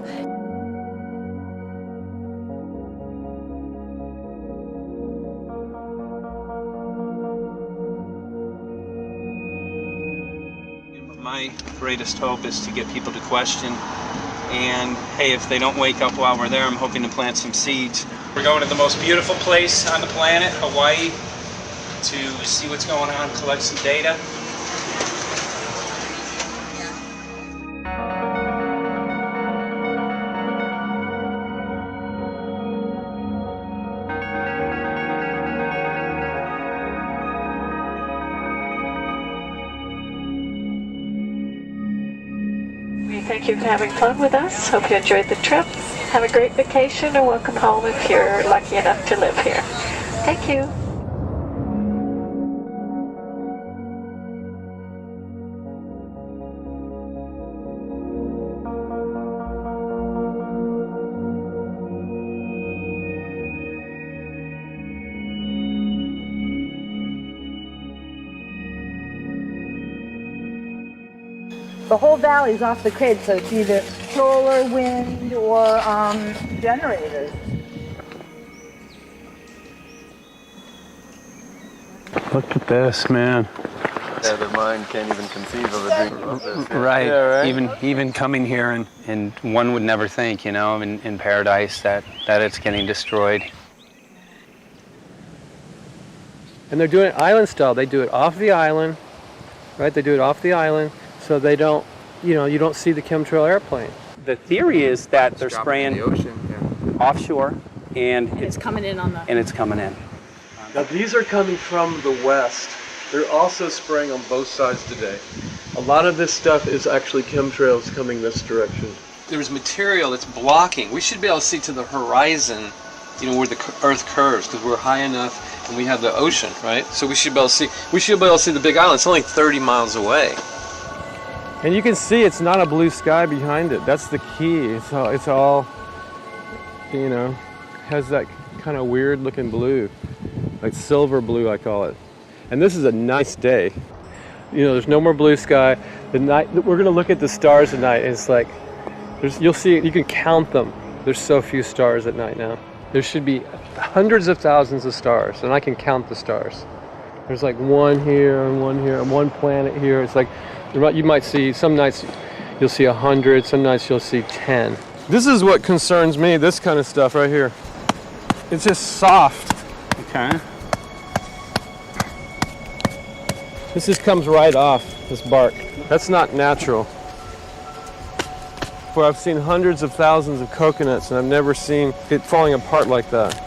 My greatest hope is to get people to question. And hey, if they don't wake up while we're there, I'm hoping to plant some seeds. We're going to the most beautiful place on the planet, Hawaii, to see what's going on, collect some data. Thank you for having fun with us. Hope you enjoyed the trip. Have a great vacation and welcome home if you're lucky enough to live here. Thank you. The whole valley's off the grid, so it's either solar, wind, or generators. Look at this, man. Yeah, their mind can't even conceive of a dream of this. Right. Yeah, right. Even coming here, and one would never think, you know, in paradise that it's getting destroyed. And they're doing it island style. They do it off the island, right? They do it off the island, so they don't, you know, you don't see the chemtrail airplane. The theory is that they're spraying the ocean, offshore, and It's coming in on the... and it's coming in. Now these are coming from the west. They're also spraying on both sides today. A lot of this stuff is actually chemtrails coming this direction. There's material that's blocking. We should be able to see to the horizon, you know, where the Earth curves, because we're high enough and we have the ocean, right? So we should be able to see. We should be able to see the Big Island. It's only 30 miles away. And you can see it's not a blue sky behind it. That's the key. It's all, you know, has that kind of weird looking blue, like silver blue, I call it. And this is a nice day. You know, there's no more blue sky. The night we're gonna look at the stars at night, and it's like, you'll see, you can count them. There's so few stars at night now. There should be hundreds of thousands of stars, and I can count the stars. There's like one here and one planet here. It's like, you might see, some nights you'll see 100, some nights you'll see 10. This is what concerns me, this kind of stuff right here. It's just soft. Okay. This just comes right off, this bark. That's not natural. For I've seen hundreds of thousands of coconuts, and I've never seen it falling apart like that.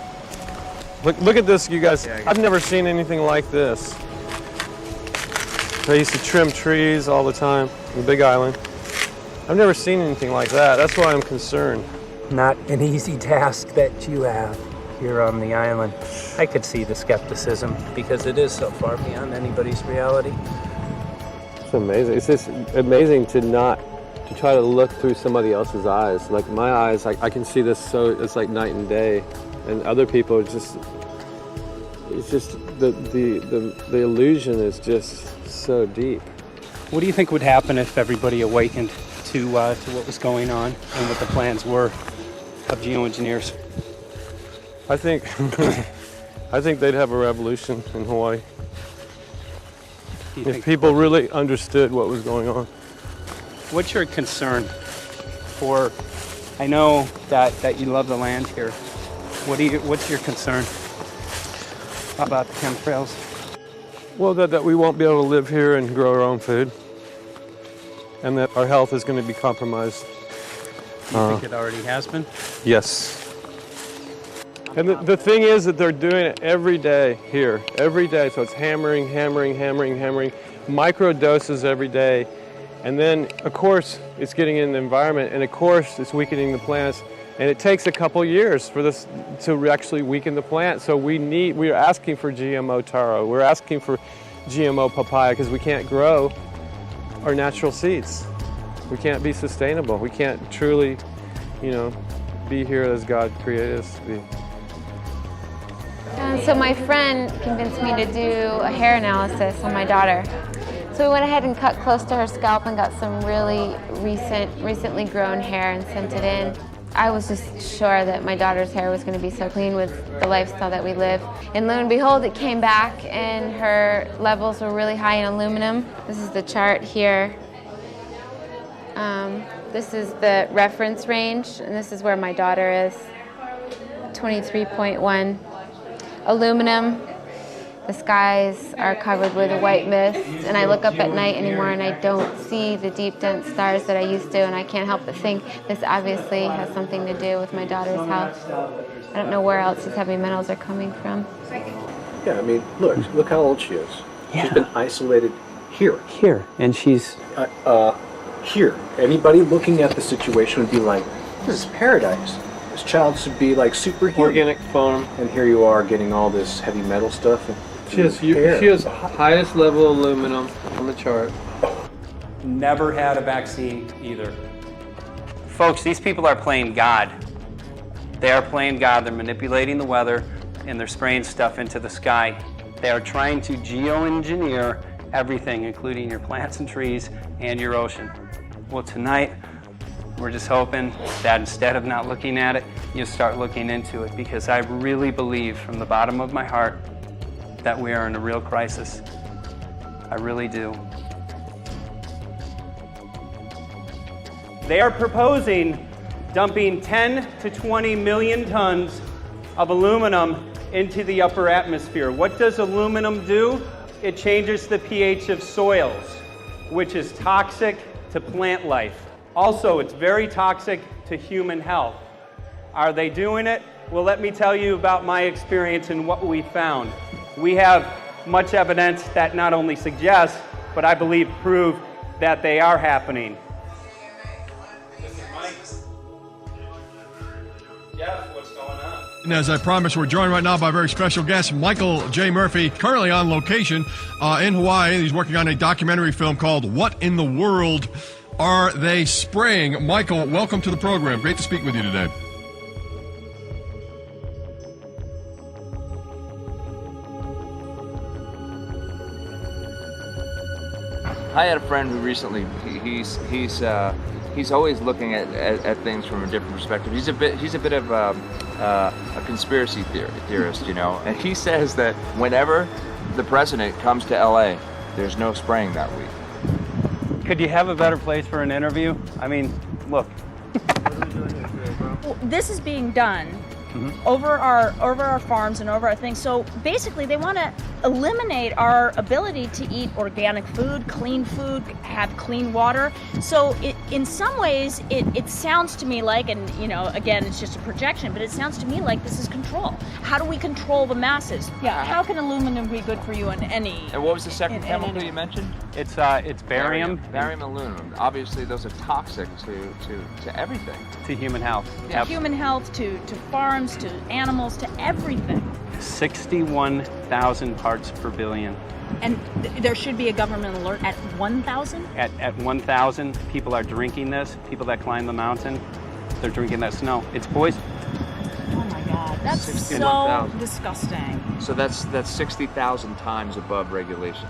Look at this, you guys. I've never seen anything like this. I used to trim trees all the time on the Big Island. I've never seen anything like that. That's why I'm concerned. Not an easy task that you have here on the island. I could see the skepticism because it is so far beyond anybody's reality. It's amazing. It's just amazing to try to look through somebody else's eyes. Like my eyes, I can see this, so it's like night and day. And other people, it's just the illusion is just so deep. What do you think would happen if everybody awakened to what was going on and what the plans were of geoengineers? I think they'd have a revolution in Hawaii if people really understood what was going on. What's your concern for? I know that you love the land here. What's your concern about the chemtrails? Well, that we won't be able to live here and grow our own food, and that our health is going to be compromised. You think it already has been? Yes. And the thing is that they're doing it every day here, every day. So it's hammering, micro doses every day. And then, of course, it's getting in the environment, and of course, it's weakening the plants. And it takes a couple years for this to actually weaken the plant. So we are asking for GMO taro. We're asking for GMO papaya because we can't grow our natural seeds. We can't be sustainable. We can't truly, be here as God created us to be. So my friend convinced me to do a hair analysis on my daughter. So we went ahead and cut close to her scalp and got some really recently grown hair and sent it in. I was just sure that my daughter's hair was going to be so clean with the lifestyle that we live. And lo and behold, it came back and her levels were really high in aluminum. This is the chart here. This is the reference range, and this is where my daughter is, 23.1. Aluminum. The skies are covered with a white mist, and I look up at night anymore and I don't see the deep, dense stars that I used to, and I can't help but think this obviously has something to do with my daughter's health. I don't know where else these heavy metals are coming from. Yeah, I mean, look how old she is. Yeah. She's been isolated here. Here, and she's... Here. Anybody looking at the situation would be like, this is paradise. This child should be like superhuman. Organic farm. And here you are getting all this heavy metal stuff. She has highest level aluminum on the chart. Never had a vaccine either. Folks, these people are playing God. They are playing God. They're manipulating the weather and they're spraying stuff into the sky. They are trying to geoengineer everything, including your plants and trees and your ocean. Well, tonight, we're just hoping that instead of not looking at it, you start looking into it, because I really believe from the bottom of my heart that we are in a real crisis. I really do. They are proposing dumping 10 to 20 million tons of aluminum into the upper atmosphere. What does aluminum do? It changes the pH of soils, which is toxic to plant life. Also, it's very toxic to human health. Are they doing it? Well, let me tell you about my experience and what we found. We have much evidence that not only suggests, but I believe prove that they are happening. Jeff, what's going on? And as I promised, we're joined right now by a very special guest, Michael J. Murphy, currently on location in Hawaii. He's working on a documentary film called What in the World Are They Spraying? Michael, welcome to the program. Great to speak with you today. I had a friend who recently, he's always looking at things from a different perspective. He's a bit of a conspiracy theorist, you know, and he says that whenever the president comes to LA, there's no spraying that week. Could you have a better place for an interview? I mean, look. Well, this is being done over our farms and over our things. So basically, they want to eliminate our ability to eat organic food, have clean water. So in some ways, it sounds to me like, and you know, again, it's just a projection, but it sounds to me like this is control. How do we control the masses? Yeah. How can aluminum be good for you in any? And what was the second chemical you mentioned? It's barium. Barium aluminum. Obviously, those are toxic to everything. To human health. To human health, to farms, to animals, to everything. 61,000 parts per billion. And there should be a government alert at 1,000? At 1,000, people are drinking this. People that climb the mountain, they're drinking that snow. It's poison. Oh my God, that's so disgusting. So that's 60,000 times above regulation.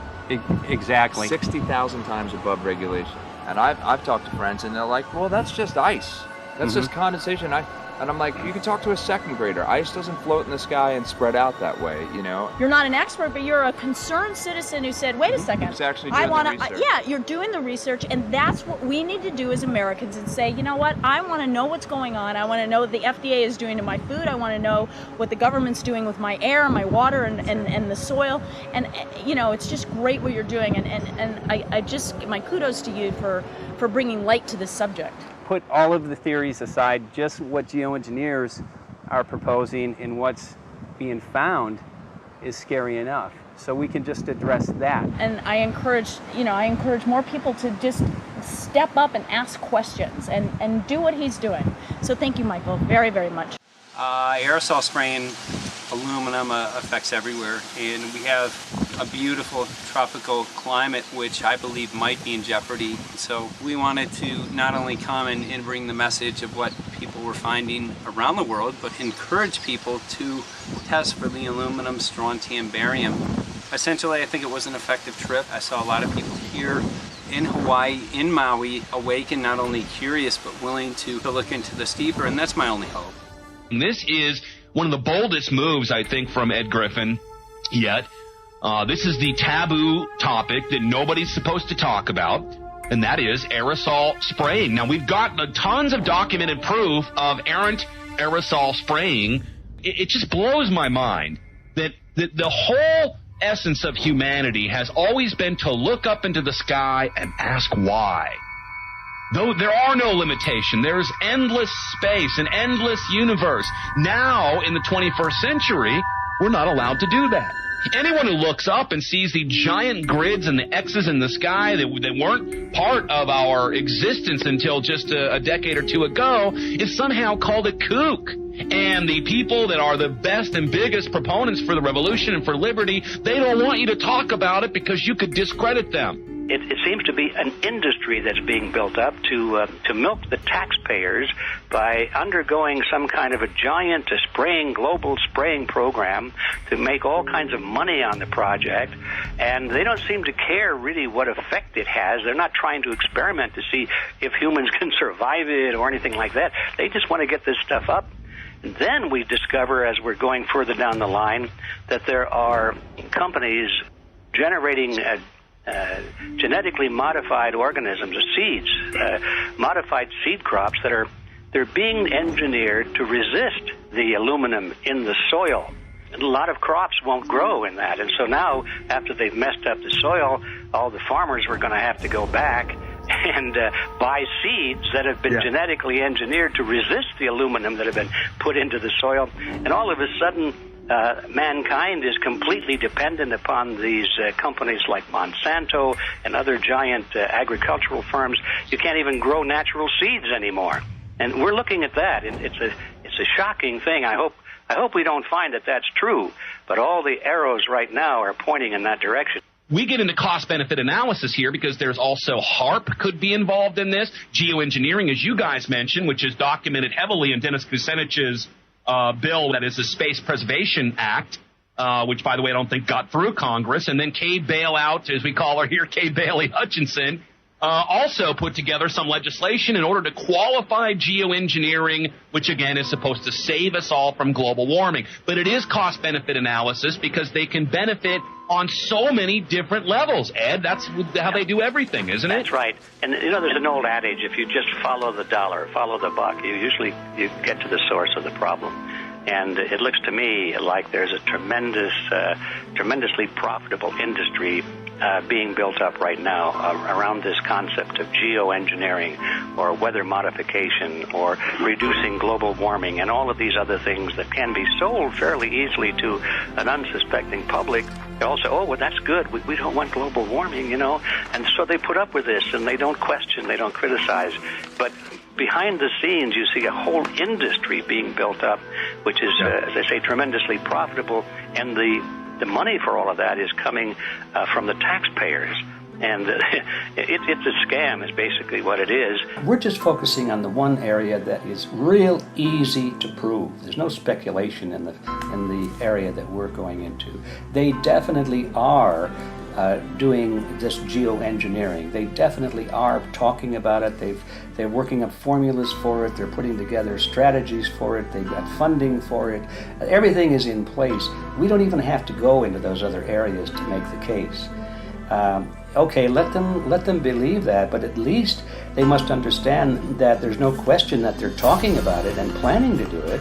Exactly. 60,000 times above regulation. And I've talked to friends and they're like, well, that's just ice. That's just condensation. And I'm like, you can talk to a second grader. Ice doesn't float in the sky and spread out that way, you know? You're not an expert, but you're a concerned citizen who said, wait a second. Who's actually doing the research. Yeah, you're doing the research, and that's what we need to do as Americans and say, you know what, I want to know what's going on. I want to know what the FDA is doing to my food. I want to know what the government's doing with my air, my water, and the soil. And, you know, it's just great what you're doing. And I just, my kudos to you for bringing light to this subject. Put all of the theories aside, just what geoengineers are proposing and what's being found is scary enough. So we can just address that. And I encourage more people to just step up and ask questions and do what he's doing. So thank you, Michael, very, very much. Aerosol spraying aluminum affects everywhere, and we have a beautiful tropical climate which I believe might be in jeopardy. So we wanted to not only come and bring the message of what people were finding around the world, but encourage people to test for the aluminum, strontium, barium. Essentially, I think it was an effective trip. I saw a lot of people here in Hawaii, in Maui, awake and not only curious, but willing to look into this deeper, and that's my only hope. This is one of the boldest moves, I think, from Ed Griffin yet. This is the taboo topic that nobody's supposed to talk about, and that is aerosol spraying. Now, we've got tons of documented proof of errant aerosol spraying. It just blows my mind that the whole essence of humanity has always been to look up into the sky and ask why. Though there are no limitations, there is endless space, an endless universe. Now, in the 21st century, we're not allowed to do that. Anyone who looks up and sees the giant grids and the X's in the sky that weren't part of our existence until just a decade or two ago is somehow called a kook. And the people that are the best and biggest proponents for the revolution and for liberty, they don't want you to talk about it because you could discredit them. It seems to be an industry that's being built up to milk the taxpayers by undergoing some kind of a giant global spraying program to make all kinds of money on the project. And they don't seem to care really what effect it has. They're not trying to experiment to see if humans can survive it or anything like that. They just want to get this stuff up. And then we discover, as we're going further down the line, that there are companies generating genetically modified organisms, seeds, modified seed crops they're being engineered to resist the aluminum in the soil. And a lot of crops won't grow in that. And so now, after they've messed up the soil, all the farmers were going to have to go back and buy seeds that have been genetically engineered to resist the aluminum that have been put into the soil. And all of a sudden, mankind is completely dependent upon these companies like Monsanto and other giant agricultural firms. You can't even grow natural seeds anymore. And we're looking at that. It's a shocking thing. I hope we don't find that that's true. But all the arrows right now are pointing in that direction. We get into cost-benefit analysis here because there's also HAARP could be involved in this. Geoengineering, as you guys mentioned, which is documented heavily in Dennis Kucinich's bill, that is the Space Preservation Act, which, by the way, I don't think got through Congress. And then Kay Bailout, as we call her here, Kay Bailey Hutchinson, also put together some legislation in order to qualify geoengineering, which, again, is supposed to save us all from global warming. But it is cost-benefit analysis because they can benefit on so many different levels. Ed, that's how they do everything, isn't it? That's right. And, there's an old adage, if you just follow the dollar, follow the buck, you get to the source of the problem. And it looks to me like there's a tremendously profitable industry being built up right now around this concept of geoengineering or weather modification or reducing global warming and all of these other things that can be sold fairly easily to an unsuspecting public. They all say, oh, well, that's good. We don't want global warming, And so they put up with this, and they don't question, they don't criticize. But behind the scenes, you see a whole industry being built up, which is, as I say, tremendously profitable. And the money for all of that is coming from the taxpayers. And it's a scam is basically what it is. We're just focusing on the one area that is real easy to prove. There's no speculation in the area that we're going into. They definitely are doing this geoengineering. They definitely are talking about it. They're working up formulas for it. They're putting together strategies for it. They've got funding for it. Everything is in place. We don't even have to go into those other areas to make the case. Okay, let them believe that, but at least they must understand that there's no question that they're talking about it and planning to do it.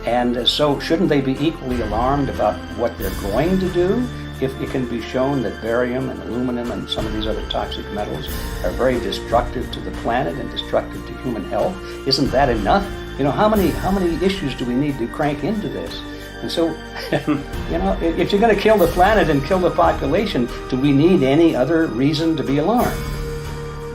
And so shouldn't they be equally alarmed about what they're going to do if it can be shown that barium and aluminum and some of these other toxic metals are very destructive to the planet and destructive to human health? Isn't that enough? How many issues do we need to crank into this? And so, if you're going to kill the planet and kill the population, do we need any other reason to be alarmed?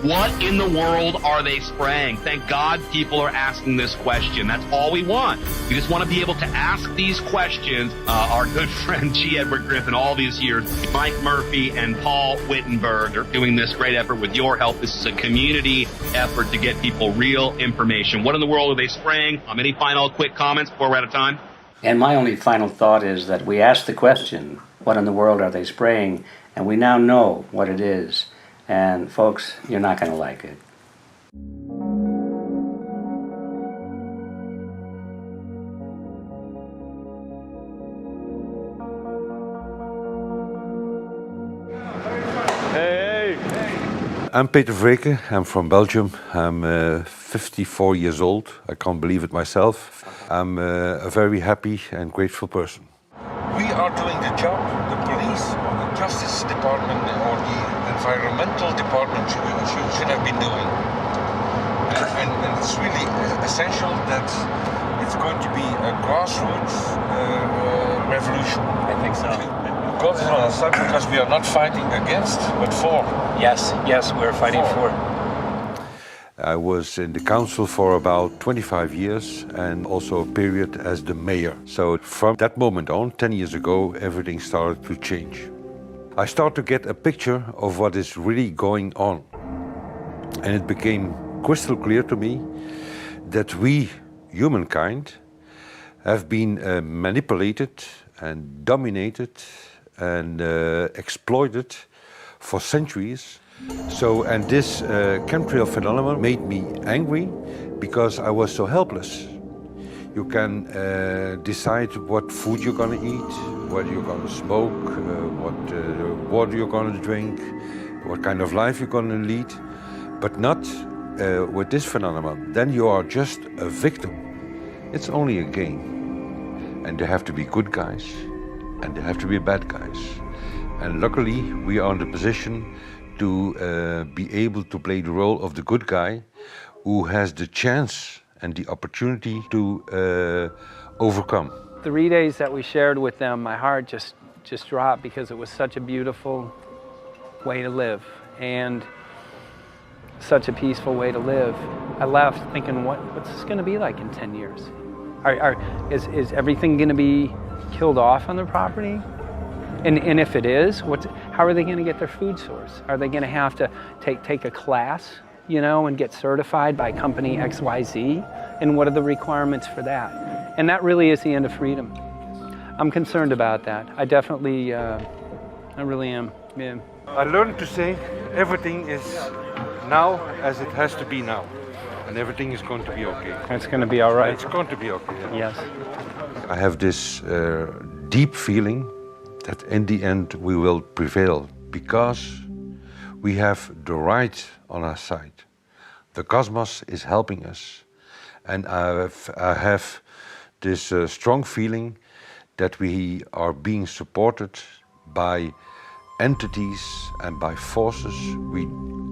What in the world are they spraying? Thank God people are asking this question. That's all we want. We just want to be able to ask these questions. Our good friend G. Edward Griffin, all these years, Mike Murphy and Paul Wittenberg are doing this great effort with your help. This is a community effort to get people real information. What in the world are they spraying? Any final quick comments before we're out of time? And my only final thought is that we asked the question, what in the world are they spraying? And we now know what it is. And folks, you're not going to like it. I'm Peter Vreke. I'm from Belgium. I'm 54 years old. I can't believe it myself. I'm a very happy and grateful person. We are doing the job the police or the justice department or the environmental department should have been doing. And it's really essential that it's going to be a grassroots revolution. I think so. God is on our side because we are not fighting against, but for. Yes, we're fighting for. I was in the council for about 25 years and also a period as the mayor. So from that moment on, 10 years ago, everything started to change. I start to get a picture of what is really going on. And it became crystal clear to me that we, humankind, have been manipulated and dominated and exploited for centuries. And this chemtrail phenomenon made me angry because I was so helpless. You can decide what food you're going to eat, what you're going to smoke, what water you're going to drink, what kind of life you're going to lead, but not with this phenomenon. Then you are just a victim. It's only a game. And there have to be good guys, and there have to be bad guys. And luckily, we are in the position to be able to play the role of the good guy who has the chance and the opportunity to overcome. 3 days that we shared with them, my heart just dropped because it was such a beautiful way to live and such a peaceful way to live. I left thinking, what's this going to be like in 10 years? Is everything going to be killed off on the property? And if it is, how are they going to get their food source? Are they going to have to take a class, and get certified by company XYZ? And what are the requirements for that? And that really is the end of freedom. I'm concerned about that. I definitely, I really am. Yeah. I learned to say everything is now as it has to be now. And everything is going to be okay. It's going to be all right. It's going to be okay. Yeah. Yes. I have this deep feeling that in the end we will prevail because we have the right on our side. The cosmos is helping us. And I have this strong feeling that we are being supported by entities and by forces we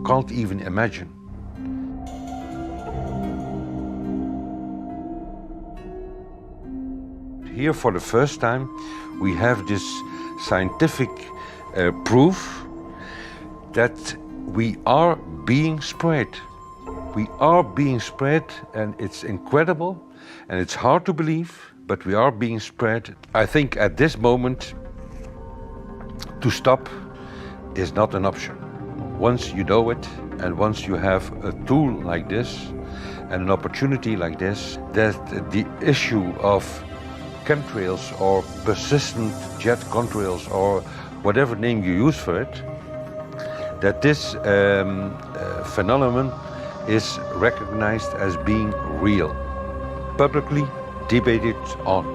can't even imagine. Here for the first time we have this scientific proof that we are being spread. We are being spread, and it's incredible and it's hard to believe, but we are being spread. I think at this moment to stop is not an option. Once you know it and once you have a tool like this and an opportunity like this, that the issue of chemtrails or persistent jet contrails or whatever name you use for it, that this phenomenon is recognized as being real, publicly debated on.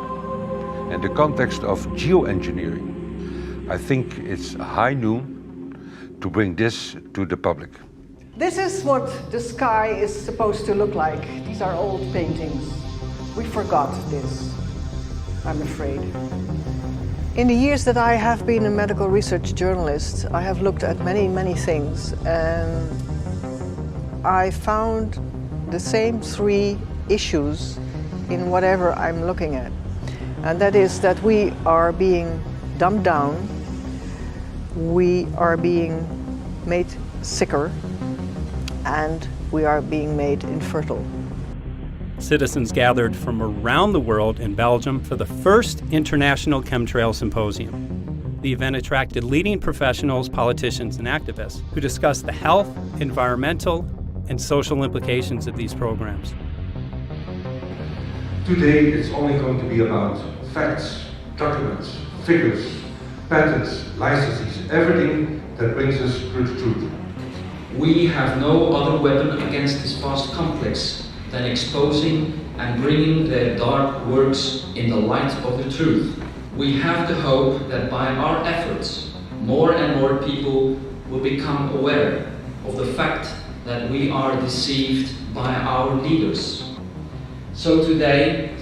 In the context of geoengineering, I think it's high noon to bring this to the public. This is what the sky is supposed to look like. These are old paintings. We forgot this, I'm afraid. In the years that I have been a medical research journalist, I have looked at many, many things, and I found the same three issues in whatever I'm looking at. And that is that we are being dumbed down, we are being made sicker, and we are being made infertile. Citizens gathered from around the world in Belgium for the first International Chemtrail Symposium. The event attracted leading professionals, politicians, and activists who discussed the health, environmental, and social implications of these programs. Today it's only going to be about facts, documents, figures, patents, licenses, everything that brings us to the truth. We have no other weapon against this vast complex than exposing and bringing their dark works in the light of the truth. We have the hope that by our efforts, more and more people will become aware of the fact that we are deceived by our leaders. So today,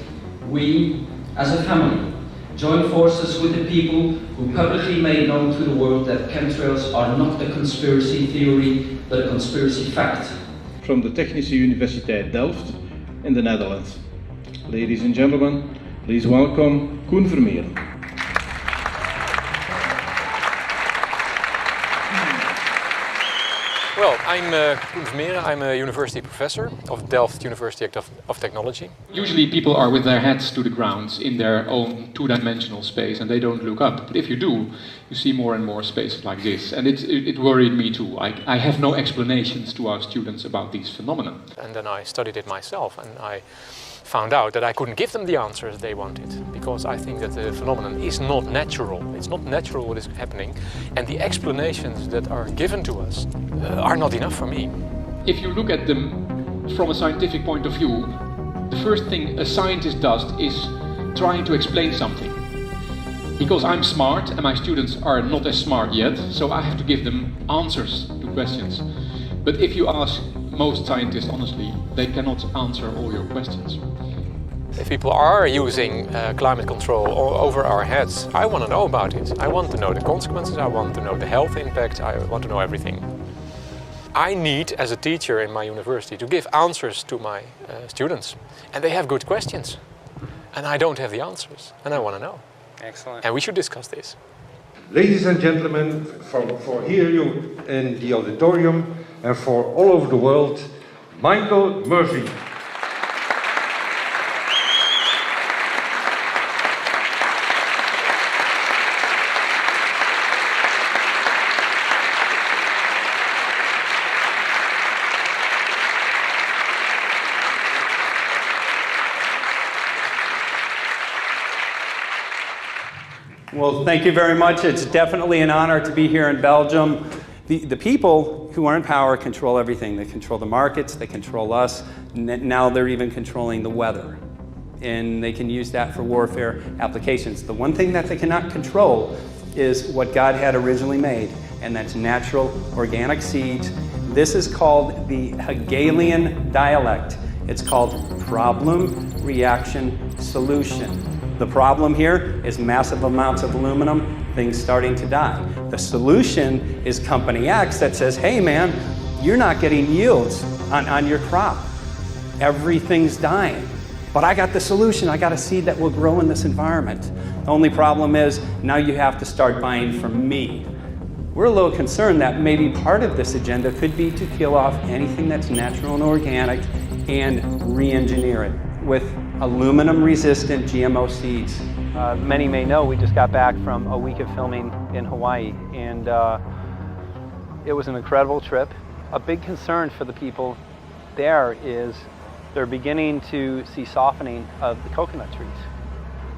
we, as a family, join forces with the people who publicly made known to the world that chemtrails are not a conspiracy theory, but a conspiracy fact. From the Technische Universiteit Delft in the Netherlands. Ladies and gentlemen, please welcome Koen Vermeeren. Well, I'm Koen Vermeeren. I'm a university professor of Delft University of Technology. Usually people are with their heads to the ground in their own two-dimensional space and they don't look up. But if you do, you see more and more spaces like this. And it worried me too. I have no explanations to our students about these phenomena. And then I studied it myself, and I found out that I couldn't give them the answers they wanted, because I think that the phenomenon is not natural. It's not natural what is happening, and the explanations that are given to us are not enough for me. If you look at them from a scientific point of view, the first thing a scientist does is trying to explain something. Because I'm smart and my students are not as smart yet, so I have to give them answers to questions. But if you ask most scientists honestly, they cannot answer all your questions. If people are using climate control over our heads, I want to know about it. I want to know the consequences, I want to know the health impact, I want to know everything. I need, as a teacher in my university, to give answers to my students. And they have good questions. And I don't have the answers, and I want to know. Excellent. And we should discuss this. Ladies and gentlemen, for here you in the auditorium and for all over the world, Michael Murphy. Well, thank you very much. It's definitely an honor to be here in Belgium. The people who are in power control everything. They control the markets, they control us. Now they're even controlling the weather. And they can use that for warfare applications. The one thing that they cannot control is what God had originally made, and that's natural organic seeds. This is called the Hegelian dialect. It's called problem, reaction, solution. The problem here is massive amounts of aluminum, things starting to die. The solution is company X that says, hey man, you're not getting yields on your crop. Everything's dying. But I got the solution, I got a seed that will grow in this environment. The only problem is now you have to start buying from me. We're a little concerned that maybe part of this agenda could be to kill off anything that's natural and organic and re-engineer it with aluminum-resistant GMO seeds. Many may know we just got back from a week of filming in Hawaii, and it was an incredible trip. A big concern for the people there is they're beginning to see softening of the coconut trees.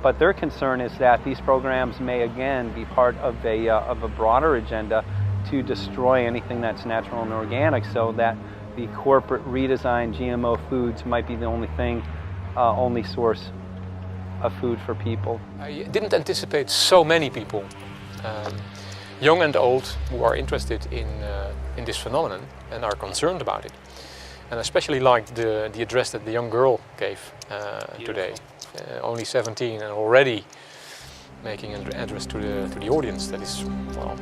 But their concern is that these programs may again be part of a broader agenda to destroy anything that's natural and organic, so that the corporate redesigned GMO foods might be the only source of food for people. I didn't anticipate so many people, young and old, who are interested in this phenomenon and are concerned about it. And I especially liked the address that the young girl gave today. Only 17 and already making an address to the audience. That is, well,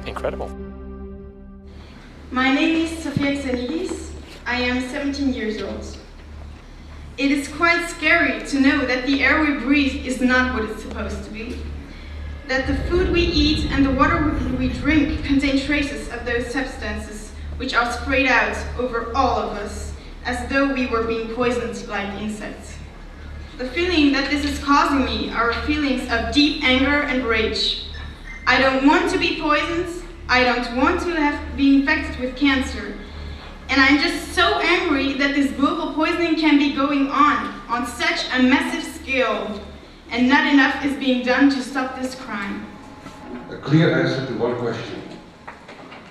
incredible. My name is Sofia Xenidis. I am 17 years old. It is quite scary to know that the air we breathe is not what it's supposed to be. That the food we eat and the water we drink contain traces of those substances which are sprayed out over all of us as though we were being poisoned like insects. The feeling that this is causing me are feelings of deep anger and rage. I don't want to be poisoned. I don't want to be infected with cancer. And I'm just so angry that this global poisoning can be going on such a massive scale, and not enough is being done to stop this crime. A clear answer to one question.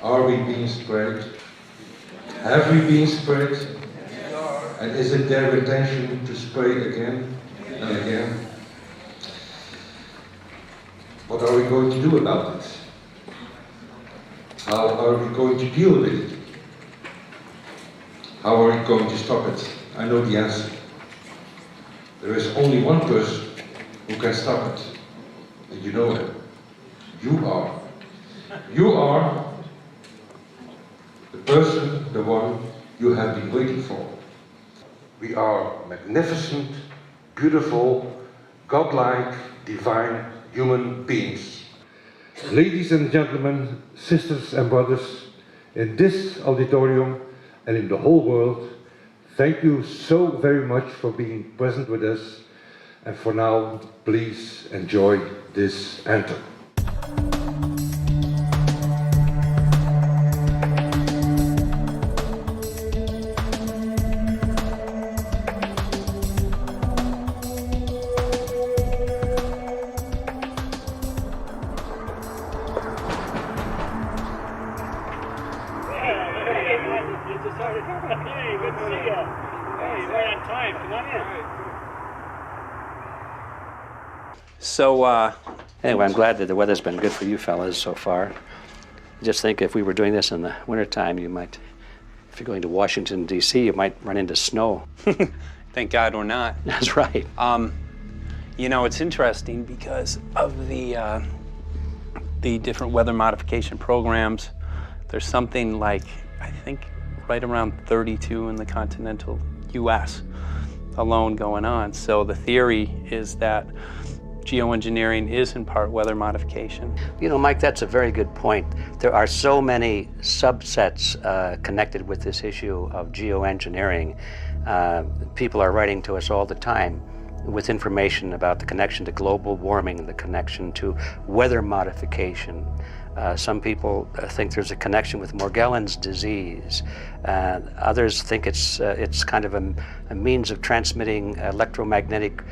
Are we being sprayed? Have we been sprayed? And is it their intention to spray again and again? What are we going to do about it? How are we going to deal with it? How are we going to stop it? I know the answer. There is only one person who can stop it. And you know him. You are. You are the person, the one you have been waiting for. We are magnificent, beautiful, godlike, divine human beings. Ladies and gentlemen, sisters and brothers, in this auditorium and in the whole world, thank you so very much for being present with us. And for now, please enjoy this anthem. Hey, good to see you. Hey, you're right on time. Come on in. So, anyway, I'm glad that the weather's been good for you fellas so far. Just think if we were doing this in the wintertime, you might, if you're going to Washington, D.C., you might run into snow. Thank God we're not. That's right. You know, it's interesting because of the different weather modification programs. There's something like, I think, right around 32 in the continental U.S. alone going on. So the theory is that geoengineering is in part weather modification. You know, Mike, that's a very good point. There are so many subsets connected with this issue of geoengineering. People are writing to us all the time with information about the connection to global warming, the connection to weather modification. Some people think there's a connection with Morgellons disease. Others think it's kind of a means of transmitting electromagnetic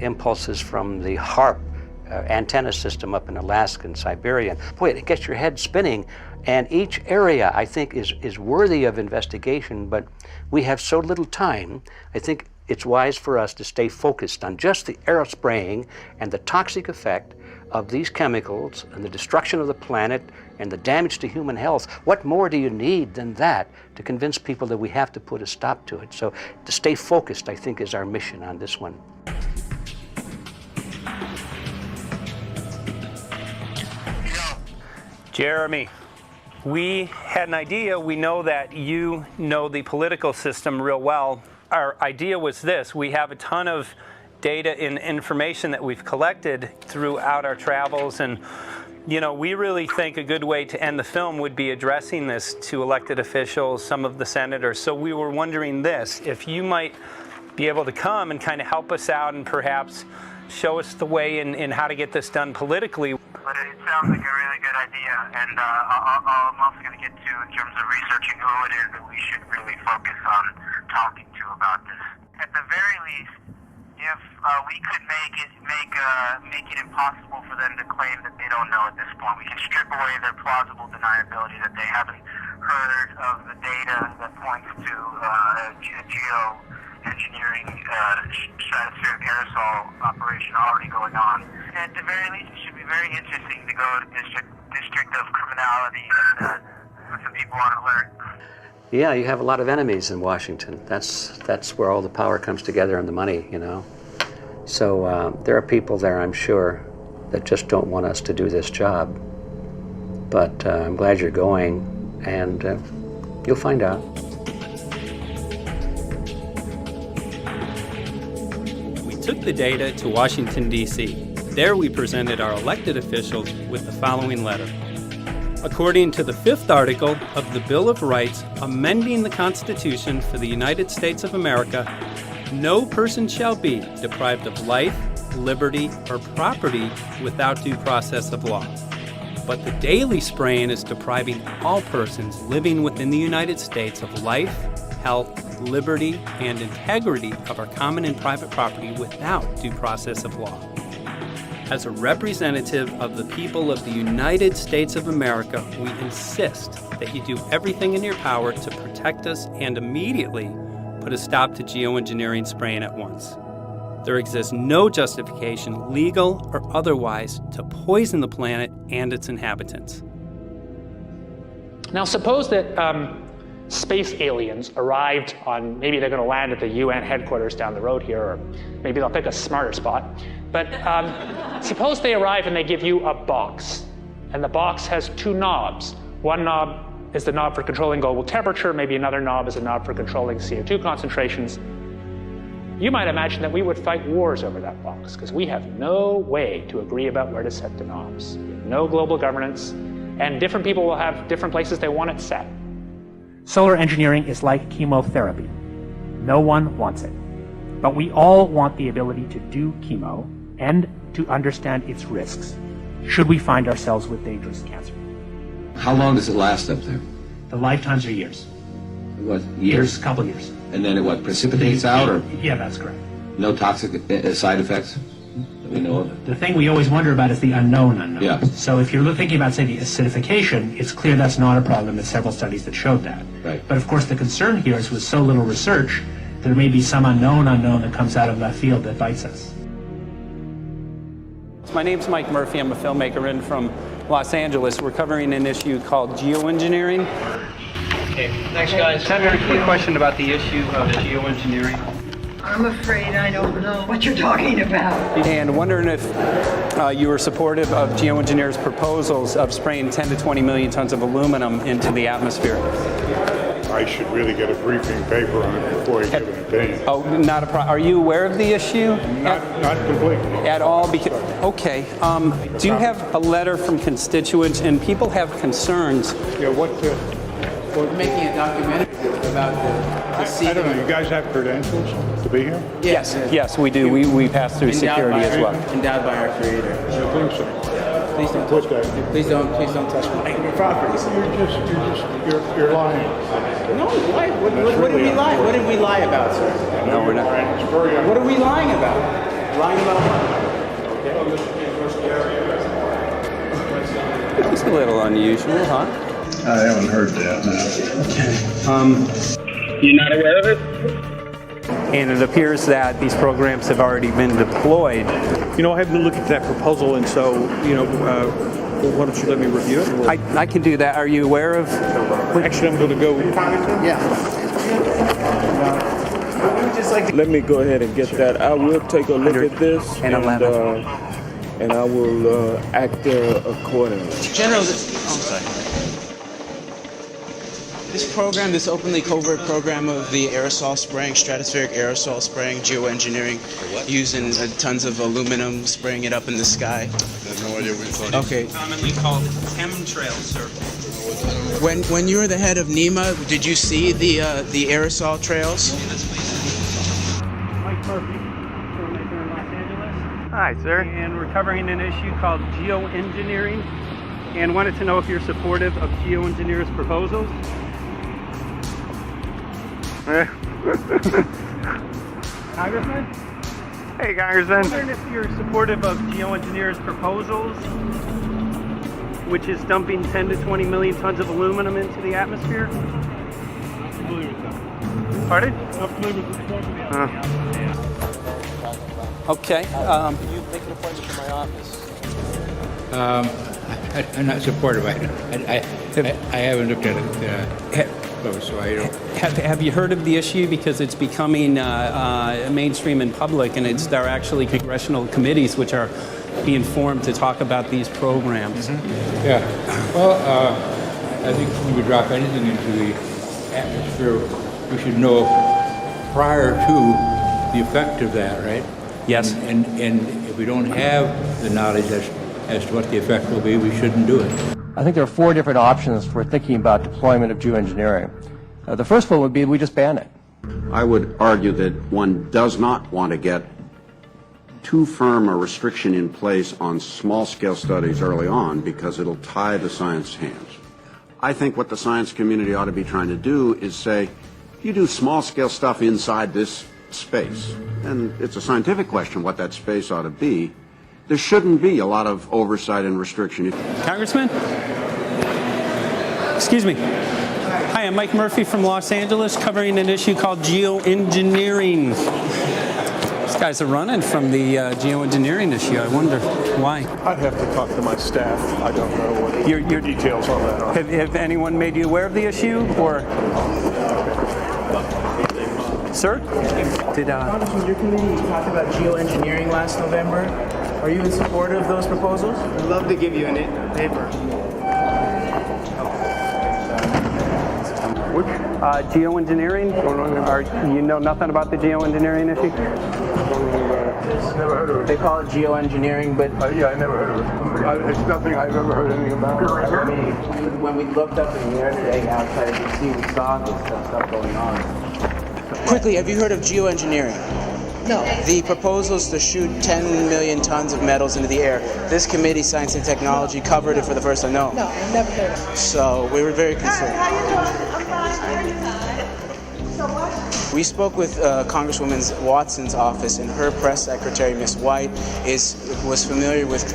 impulses from the HAARP antenna system up in Alaska and Siberia. Boy, it gets your head spinning. And each area, I think, is worthy of investigation, but we have so little time. I think it's wise for us to stay focused on just the aerospraying and the toxic effect of these chemicals and the destruction of the planet and the damage to human health. What more do you need than that to convince people that we have to put a stop to it? So to stay focused, I think, is our mission on this one. Jeremy, we had an idea. We know that you know the political system real well. Our idea was this: we have a ton of data and information that we've collected throughout our travels, and you know, we really think a good way to end the film would be addressing this to elected officials, some of the senators. So we were wondering this, if you might be able to come and kind of help us out and perhaps show us the way in how to get this done politically. But it sounds like a really good idea, and I'm also going to get to, in terms of researching who it is that we should really focus on talking to about this. At the very least, if we could make it impossible for them to claim that they don't know at this point, we can strip away their plausible deniability that they haven't heard of the data that points to geoengineering stratospheric aerosol operation already going on. At the very least, it should be very interesting to go to district of criminality and put some people on alert. Yeah, you have a lot of enemies in Washington. That's where all the power comes together and the money, you know. So there are people there, I'm sure, that just don't want us to do this job. But I'm glad you're going, and you'll find out. We took the data to Washington, D.C. There we presented our elected officials with the following letter. According to the 5th article of the Bill of Rights amending the Constitution for the United States of America, no person shall be deprived of life, liberty, or property without due process of law. But the daily spraying is depriving all persons living within the United States of life, health, liberty, and integrity of our common and private property without due process of law. As a representative of the people of the United States of America, we insist that you do everything in your power to protect us and immediately put a stop to geoengineering spraying at once. There exists no justification, legal or otherwise, to poison the planet and its inhabitants. Now suppose that space aliens arrived on, maybe they're going to land at the UN headquarters down the road here, or maybe they'll pick a smarter spot. But suppose they arrive and they give you a box, and the box has 2 knobs. One knob is the knob for controlling global temperature, maybe another knob is a knob for controlling CO2 concentrations. You might imagine that we would fight wars over that box, because we have no way to agree about where to set the knobs. No global governance, and different people will have different places they want it set. Solar engineering is like chemotherapy. No one wants it. But we all want the ability to do chemo and to understand its risks. should we find ourselves with dangerous cancer. How long does it last up there? The lifetimes are years. What, years? A couple years. And then it what, precipitates out, or Yeah, that's correct. no toxic side effects that we know of? The thing we always wonder about is the unknown unknown. Yeah. So if you're thinking about, say, the acidification, it's clear that's not a problem. There's several studies that showed that. Right. But of course the concern here is with so little research, there may be some unknown that comes out of left field that bites us. My name's Mike Murphy. I'm a filmmaker in from Los Angeles. We're covering an issue called geoengineering. Okay, thanks guys. Senator, quick question about the issue of geoengineering. I'm afraid I don't know what you're talking about. And wondering if you were supportive of geoengineers' proposals of spraying 10 to 20 million tons of aluminum into the atmosphere. I should really get a briefing paper on it before I give an opinion. Oh, not a problem. Are you aware of the issue? Not completely. At all? Okay. Do you have a letter from constituents, and people have concerns? Yeah, We're making a documentary about the I don't know. You guys have credentials to be here? Yes, we do. We pass through security as well. Endowed by our Creator. I think so. Please don't touch me. Please don't touch my property. You're lying. No, why? What did we lie? What did we lie about, sir? No, we're not. What are we lying about? Lying about what? That was a little unusual, huh? I haven't heard that. No. You're not aware of it? And it appears that these programs have already been deployed. You know, I haven't looked at that proposal, and so, why don't you let me review it? I can do that. Are you aware of? Actually, I'm going to go. Yeah. Let me go ahead and get that. I will take a look at this, and I will act accordingly. General, this program, this openly covert program of the aerosol spraying, stratospheric aerosol spraying, geoengineering, using tons of aluminum, spraying it up in the sky. I have no idea what you're talking about. Okay. Commonly called chemtrails, sir. When you were the head of NEMA, did you see the aerosol trails? Mike Murphy, filmmaker in Los Angeles. Hi, sir. And we're covering an issue called geoengineering, and wanted to know if you're supportive of geoengineers' proposals. Congressman? Hey, Congressman. I'm wondering if you're supportive of geoengineers' proposals, which is dumping 10 to 20 million tons of aluminum into the atmosphere. Pardon? Okay. Can you make an appointment for my office? I'm not supportive. I haven't looked at it close, so I don't. Have you heard of the issue? Because it's becoming mainstream in public, and there are actually congressional committees which are being formed to talk about these programs. Mm-hmm. Yeah. Well, I think when we drop anything into the atmosphere, we should know prior to the effect of that, right? Yes. And if we don't have the knowledge as to what the effect will be, we shouldn't do it. I think there are 4 different options for thinking about deployment of geoengineering. The first one would be we just ban it. I would argue that one does not want to get too firm a restriction in place on small-scale studies early on because it'll tie the science hands. I think what the science community ought to be trying to do is say, you do small-scale stuff inside this space, and it's a scientific question what that space ought to be. There shouldn't be a lot of oversight and restriction. Congressman? Excuse me. Hi, I'm Mike Murphy from Los Angeles, covering an issue called geoengineering. These guys are running from the geoengineering issue. I wonder why. I'd have to talk to my staff. I don't know what your details on that are. Have anyone made you aware of the issue, or? Sir? Congressman, your committee talked about geoengineering last November. Are you in support of those proposals? I'd love to give you a paper. Geoengineering? You know nothing about the geoengineering issue? Never heard of it. They call it geoengineering, but... yeah, I never heard of it. It's nothing I've ever heard anything about. I mean, when we looked up in the air today outside of DC, we saw this stuff going on. Quickly, have you heard of geoengineering? No. The proposal is to shoot 10 million tons of metals into the air. This committee, Science and Technology, covered it for the first time. No. No, I've never heard of it. So we were very concerned. How you doing? I'm fine. So what? We spoke with Congresswoman Watson's office, and her press secretary, Ms. White, was familiar with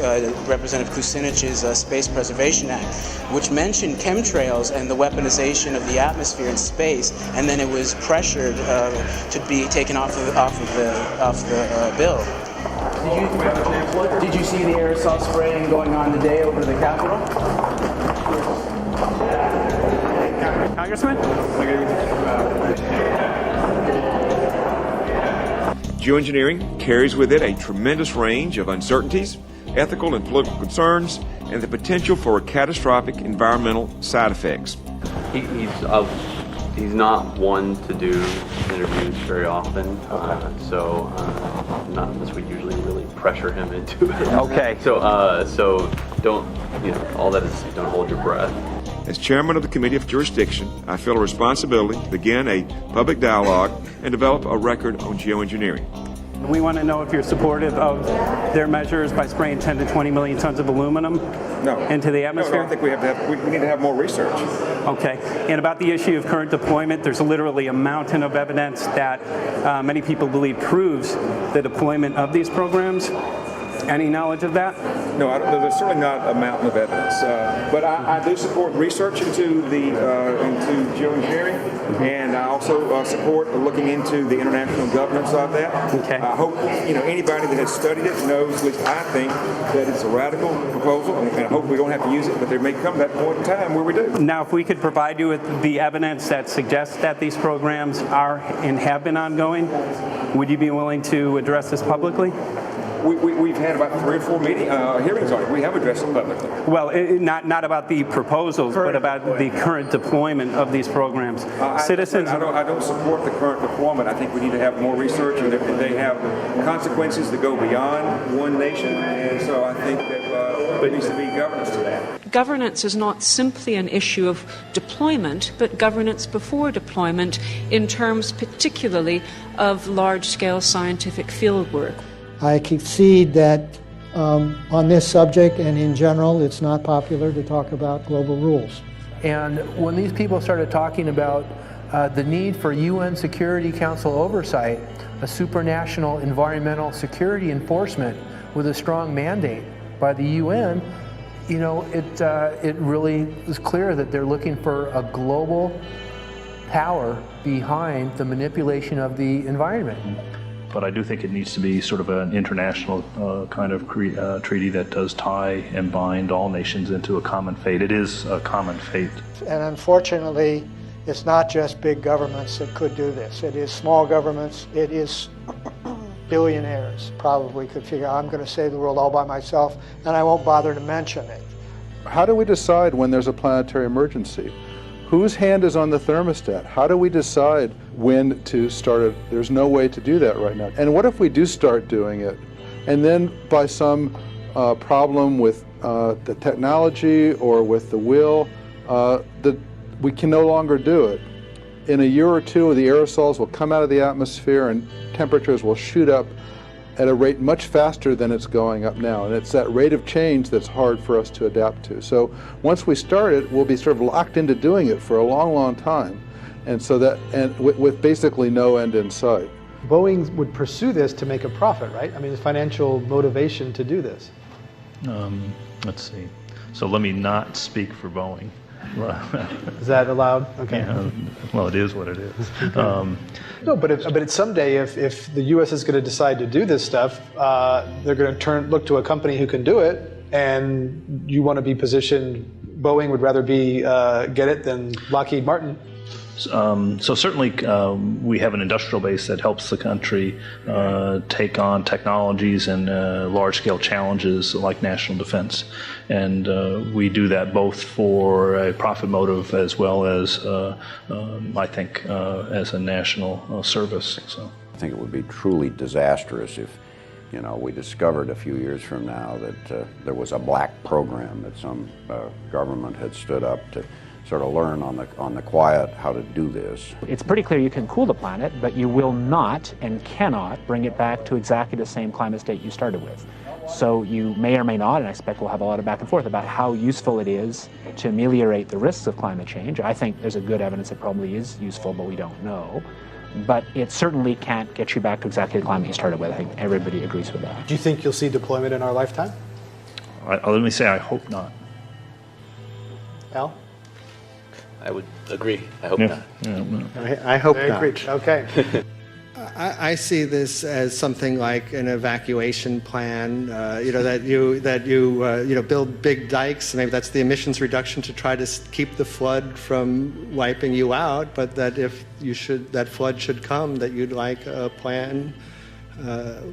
Representative Kucinich's Space Preservation Act, which mentioned chemtrails and the weaponization of the atmosphere in space, and then it was pressured to be taken off the bill. Did you see the aerosol spraying going on today over the Capitol? Congressman? Geoengineering carries with it a tremendous range of uncertainties, ethical and political concerns, and the potential for catastrophic environmental side effects. He's not one to do interviews very often, so not unless we usually really pressure him into it. Okay. So don't, all that is, don't hold your breath. As chairman of the Committee of Jurisdiction, I feel a responsibility to begin a public dialogue and develop a record on geoengineering. We want to know if you're supportive of their measures by spraying 10 to 20 million tons of aluminum into the atmosphere? No, I think we need to have more research. Okay. And about the issue of current deployment, there's literally a mountain of evidence that many people believe proves the deployment of these programs. Any knowledge of that? No, there's certainly not a mountain of evidence, but I do support research into geoengineering, and I also support looking into the international governance of that. Okay. I hope anybody that has studied it knows, at least I think, that it's a radical proposal, and I hope we don't have to use it, but there may come that point in time where we do. Now, if we could provide you with the evidence that suggests that these programs are and have been ongoing, would you be willing to address this publicly? We've had about 3 or 4 hearings on it. We have addressed it publicly. Well, not about the proposals, but about the current deployment of these programs. Citizens. I don't support the current deployment. I think we need to have more research, and they have consequences that go beyond one nation, and so I think that there needs to be governance to that. Governance is not simply an issue of deployment, but governance before deployment in terms particularly of large-scale scientific fieldwork. I concede that on this subject and in general, it's not popular to talk about global rules. And when these people started talking about the need for UN Security Council oversight, a supranational environmental security enforcement with a strong mandate by the UN, it really was clear that they're looking for a global power behind the manipulation of the environment. But I do think it needs to be sort of an international kind of treaty that does tie and bind all nations into a common fate. It is a common fate. And unfortunately, it's not just big governments that could do this. It is small governments. It is billionaires probably could figure, I'm going to save the world all by myself, and I won't bother to mention it. How do we decide when there's a planetary emergency? Whose hand is on the thermostat? How do we decide when to start it? There's no way to do that right now. And what if we do start doing it, and then by some problem with the technology or with the will, we can no longer do it? In a year or two, the aerosols will come out of the atmosphere and temperatures will shoot up at a rate much faster than it's going up now. And it's that rate of change that's hard for us to adapt to. So once we start it, we'll be sort of locked into doing it for a long, long time. And so with basically no end in sight. Boeing would pursue this to make a profit, right? I mean, there's financial motivation to do this. Let's see. So let me not speak for Boeing. Is that allowed? Okay. Yeah, well, it is what it is. No, but someday, if the U.S. is going to decide to do this stuff, they're going to look to a company who can do it, and you want to be positioned. Boeing would rather get it than Lockheed Martin. So certainly we have an industrial base that helps the country take on technologies and large-scale challenges like national defense. And we do that both for a profit motive as well as, I think, as a national service. So I think it would be truly disastrous if we discovered a few years from now that there was a black program that some government had stood up to sort of learn on the quiet how to do this. It's pretty clear you can cool the planet, but you will not and cannot bring it back to exactly the same climate state you started with. So you may or may not, and I expect we'll have a lot of back and forth about how useful it is to ameliorate the risks of climate change. I think there's a good evidence it probably is useful, but we don't know. But it certainly can't get you back to exactly the climate you started with. I think everybody agrees with that. Do you think you'll see deployment in our lifetime? Let me say I hope not. Al? I would agree. I hope Yeah. not. I hope I not. agree. Okay. I see this as something like an evacuation plan. That you build big dikes. Maybe that's the emissions reduction to try to keep the flood from wiping you out. But that if that flood should come, that you'd like a plan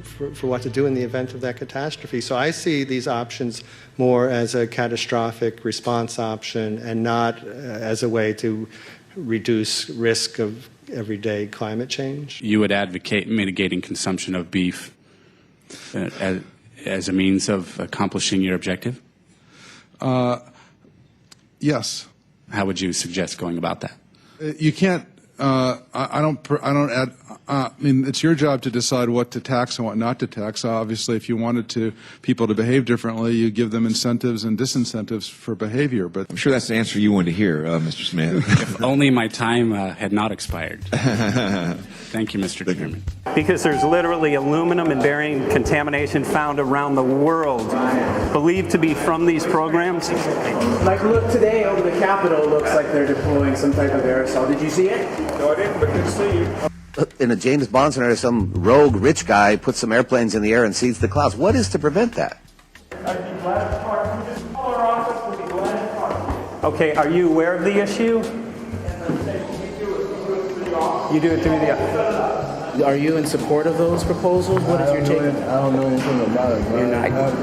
for what to do in the event of that catastrophe. So I see these options more as a catastrophic response option and not as a way to reduce risk of everyday climate change. You would advocate mitigating consumption of beef as a means of accomplishing your objective? Yes. How would you suggest going about that? You can't. I mean, it's your job to decide what to tax and what not to tax. Obviously, if you wanted people to behave differently, you give them incentives and disincentives for behavior. But I'm sure that's the answer you wanted to hear, Mr. Smith. If only my time had not expired. Thank you, Mr. Chairman. Because there's literally aluminum and barium contamination found around the world, believed to be from these programs. Like, look, today over the Capitol looks like they're deploying some type of aerosol. Did you see it? No, I didn't, but good to see you. In a James Bond scenario, some rogue rich guy puts some airplanes in the air and seeds the clouds. What is to prevent that? Okay, are you aware of the issue? You do it through the... Are you in support of those proposals? What is your take? I don't know anything about it. You're not. I have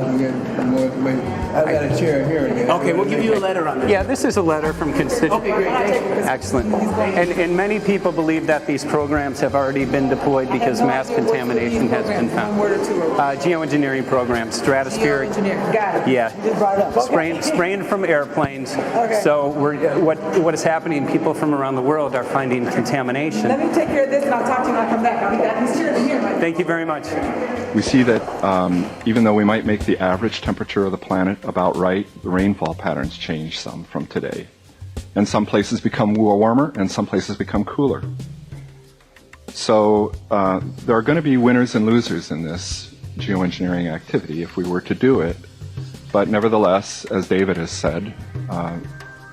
to get more information. I've got a chair here. Okay, we'll give you a letter on this. Yeah, this is a letter from constituents. Okay, great. Thank you. Excellent. And many people believe that these programs have already been deployed because mass contamination has been found. Geoengineering programs, stratospheric. Got it. Yeah. You just brought it up. Okay. Spraying from airplanes. Okay. So what is happening, people from around the world are finding contamination. Let me take care of this and I'll talk to you when I come back. I'll be back. He's here. Thank you very much. We see that even though we might make the average temperature of the planet about right, the rainfall patterns change some from today. And some places become warmer and some places become cooler. So there are going to be winners and losers in this geoengineering activity if we were to do it. But nevertheless, as David has said,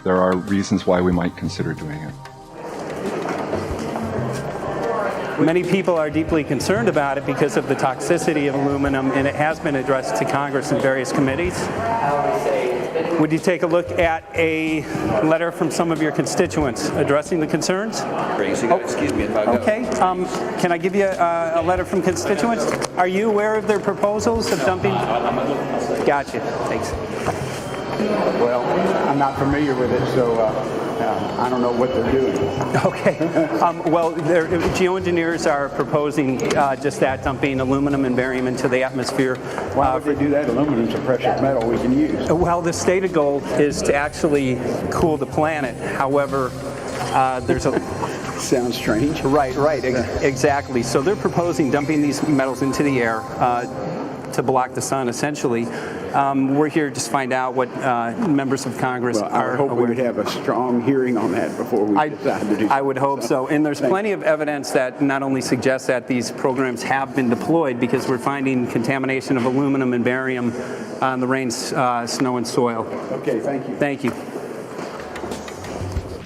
there are reasons why we might consider doing it. Many people are deeply concerned about it because of the toxicity of aluminum, and it has been addressed to Congress in various committees. Would you take a look at a letter from some of your constituents addressing the concerns? Excuse me if I go. Okay. Can I give you a letter from constituents? Are you aware of their proposals of dumping? Gotcha. Thanks. Well, I'm not familiar with it, so I don't know what they're doing. Okay. Well, geoengineers are proposing just that, dumping aluminum and barium into the atmosphere. Why would they do that? Aluminum's a precious metal we can use. Well, the stated goal is to actually cool the planet. However, there's a... Sounds strange. Right, exactly. So they're proposing dumping these metals into the air to block the sun, essentially. We're here just to find out what members of Congress are I hope aware. we'd have a strong hearing on that before we decide to do. I would hope so. And there's plenty of evidence that not only suggests that these programs have been deployed, because we're finding contamination of aluminum and barium on the rain, snow, and soil. Okay, thank you. Thank you.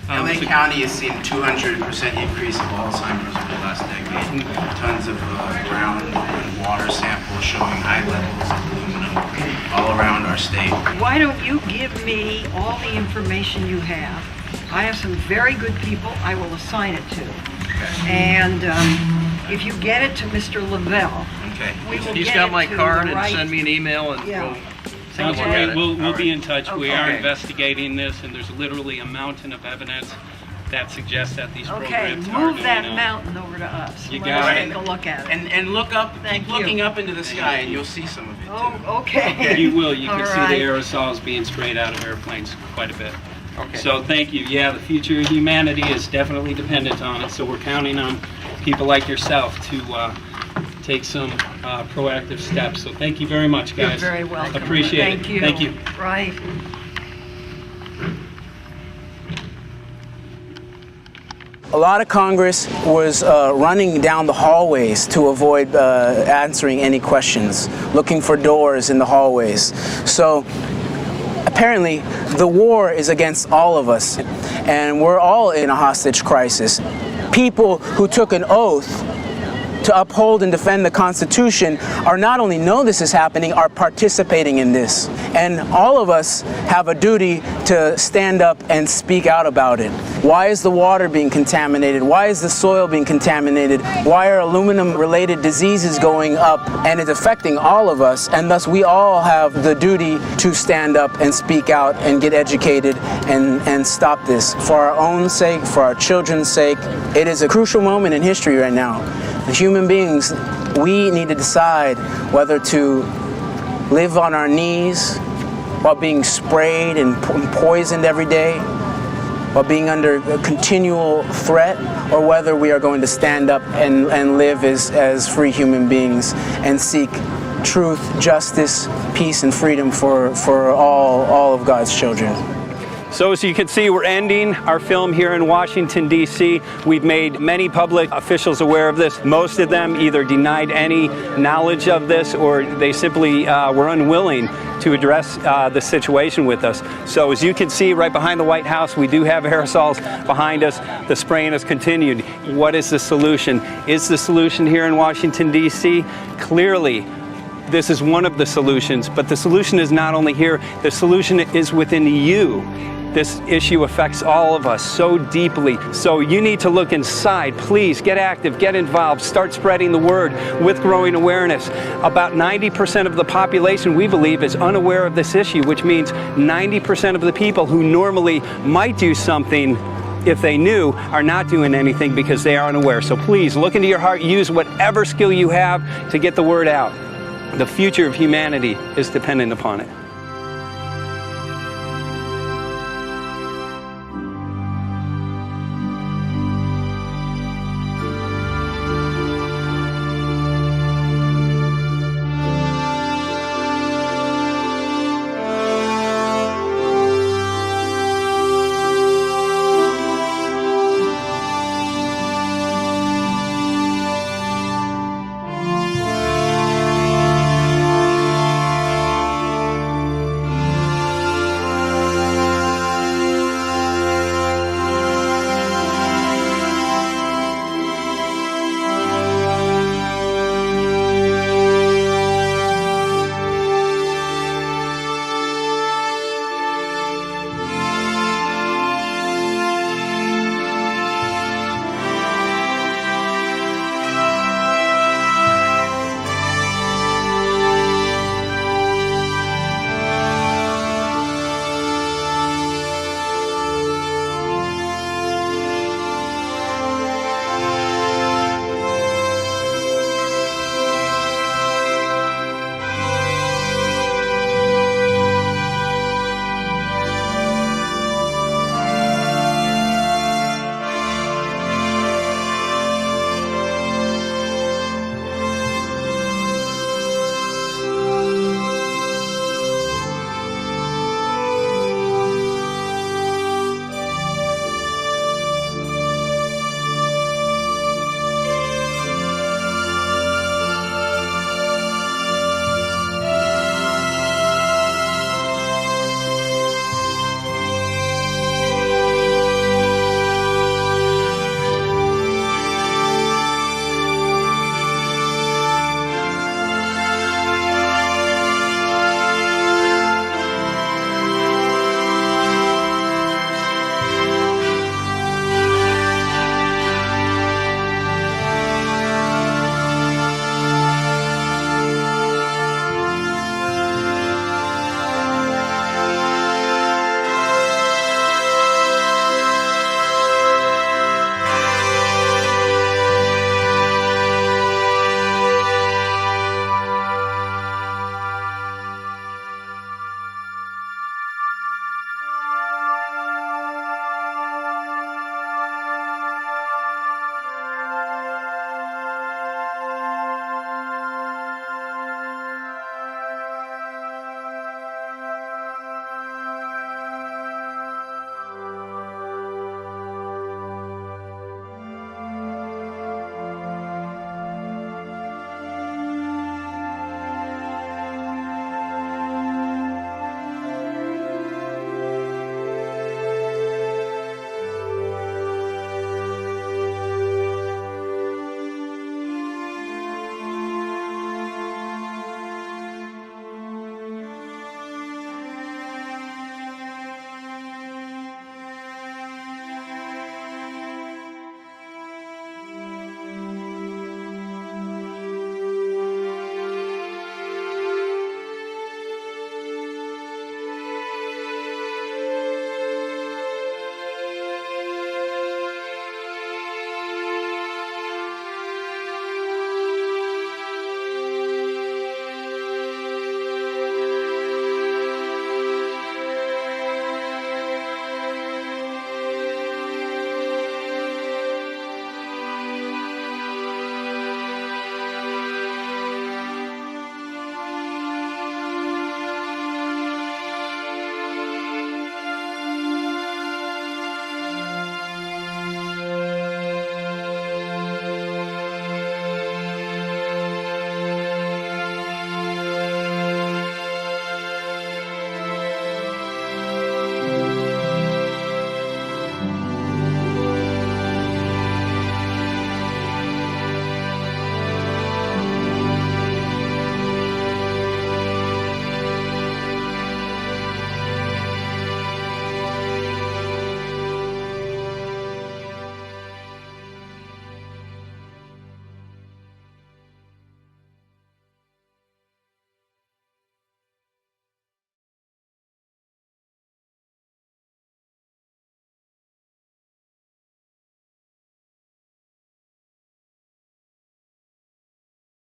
LA County has seen a 200% increase of Alzheimer's over the last decade. Tons of ground and water samples showing high levels of aluminum all around our state. Why don't you give me all the information you have? I have some very good people I will assign it to. And if you get it to Mr. Lavelle, we will He's get got it my to card the and right... send me an email and Yeah. we'll take a look at it. We'll be in touch. Okay. We are investigating this, and there's literally a mountain of evidence that suggests that these Okay, programs are move doing that it. mountain over to us. You Let got us it. take a look at it. And look up, Thank you. looking up into the sky, and you'll see some of it too. Oh, okay. You will. You can All see right. the aerosols being sprayed out of airplanes quite a bit. Okay. So thank you. Yeah, the future of humanity is definitely dependent on it. So we're counting on people like yourself to take some proactive steps. So thank you very much, guys. You're very welcome. Appreciate it. Thank you. Thank you. Right. A lot of Congress was running down the hallways to avoid answering any questions, looking for doors in the hallways. So apparently the war is against all of us, and we're all in a hostage crisis. People who took an oath to uphold and defend the Constitution are not only know this is happening, are participating in this. And all of us have a duty to stand up and speak out about it. Why is the water being contaminated? Why is the soil being contaminated? Why are aluminum-related diseases going up? And it's affecting all of us, and thus we all have the duty to stand up and speak out and get educated and stop this. For our own sake, for our children's sake, it is a crucial moment in history right now. As human beings, we need to decide whether to live on our knees while being sprayed and poisoned every day, while being under a continual threat, or whether we are going to stand up and live as free human beings and seek truth, justice, peace, and freedom for all of God's children. So as you can see, we're ending our film here in Washington, D.C. We've made many public officials aware of this. Most of them either denied any knowledge of this, or they simply were unwilling to address the situation with us. So as you can see right behind the White House, we do have aerosols behind us. The spraying has continued. What is the solution? Is the solution here in Washington, D.C.? Clearly, this is one of the solutions, but the solution is not only here, the solution is within you. This issue affects all of us so deeply. So you need to look inside. Please get active, get involved, start spreading the word with growing awareness. About 90% of the population, we believe, is unaware of this issue, which means 90% of the people who normally might do something if they knew are not doing anything because they are unaware. So please look into your heart, use whatever skill you have to get the word out. The future of humanity is dependent upon it.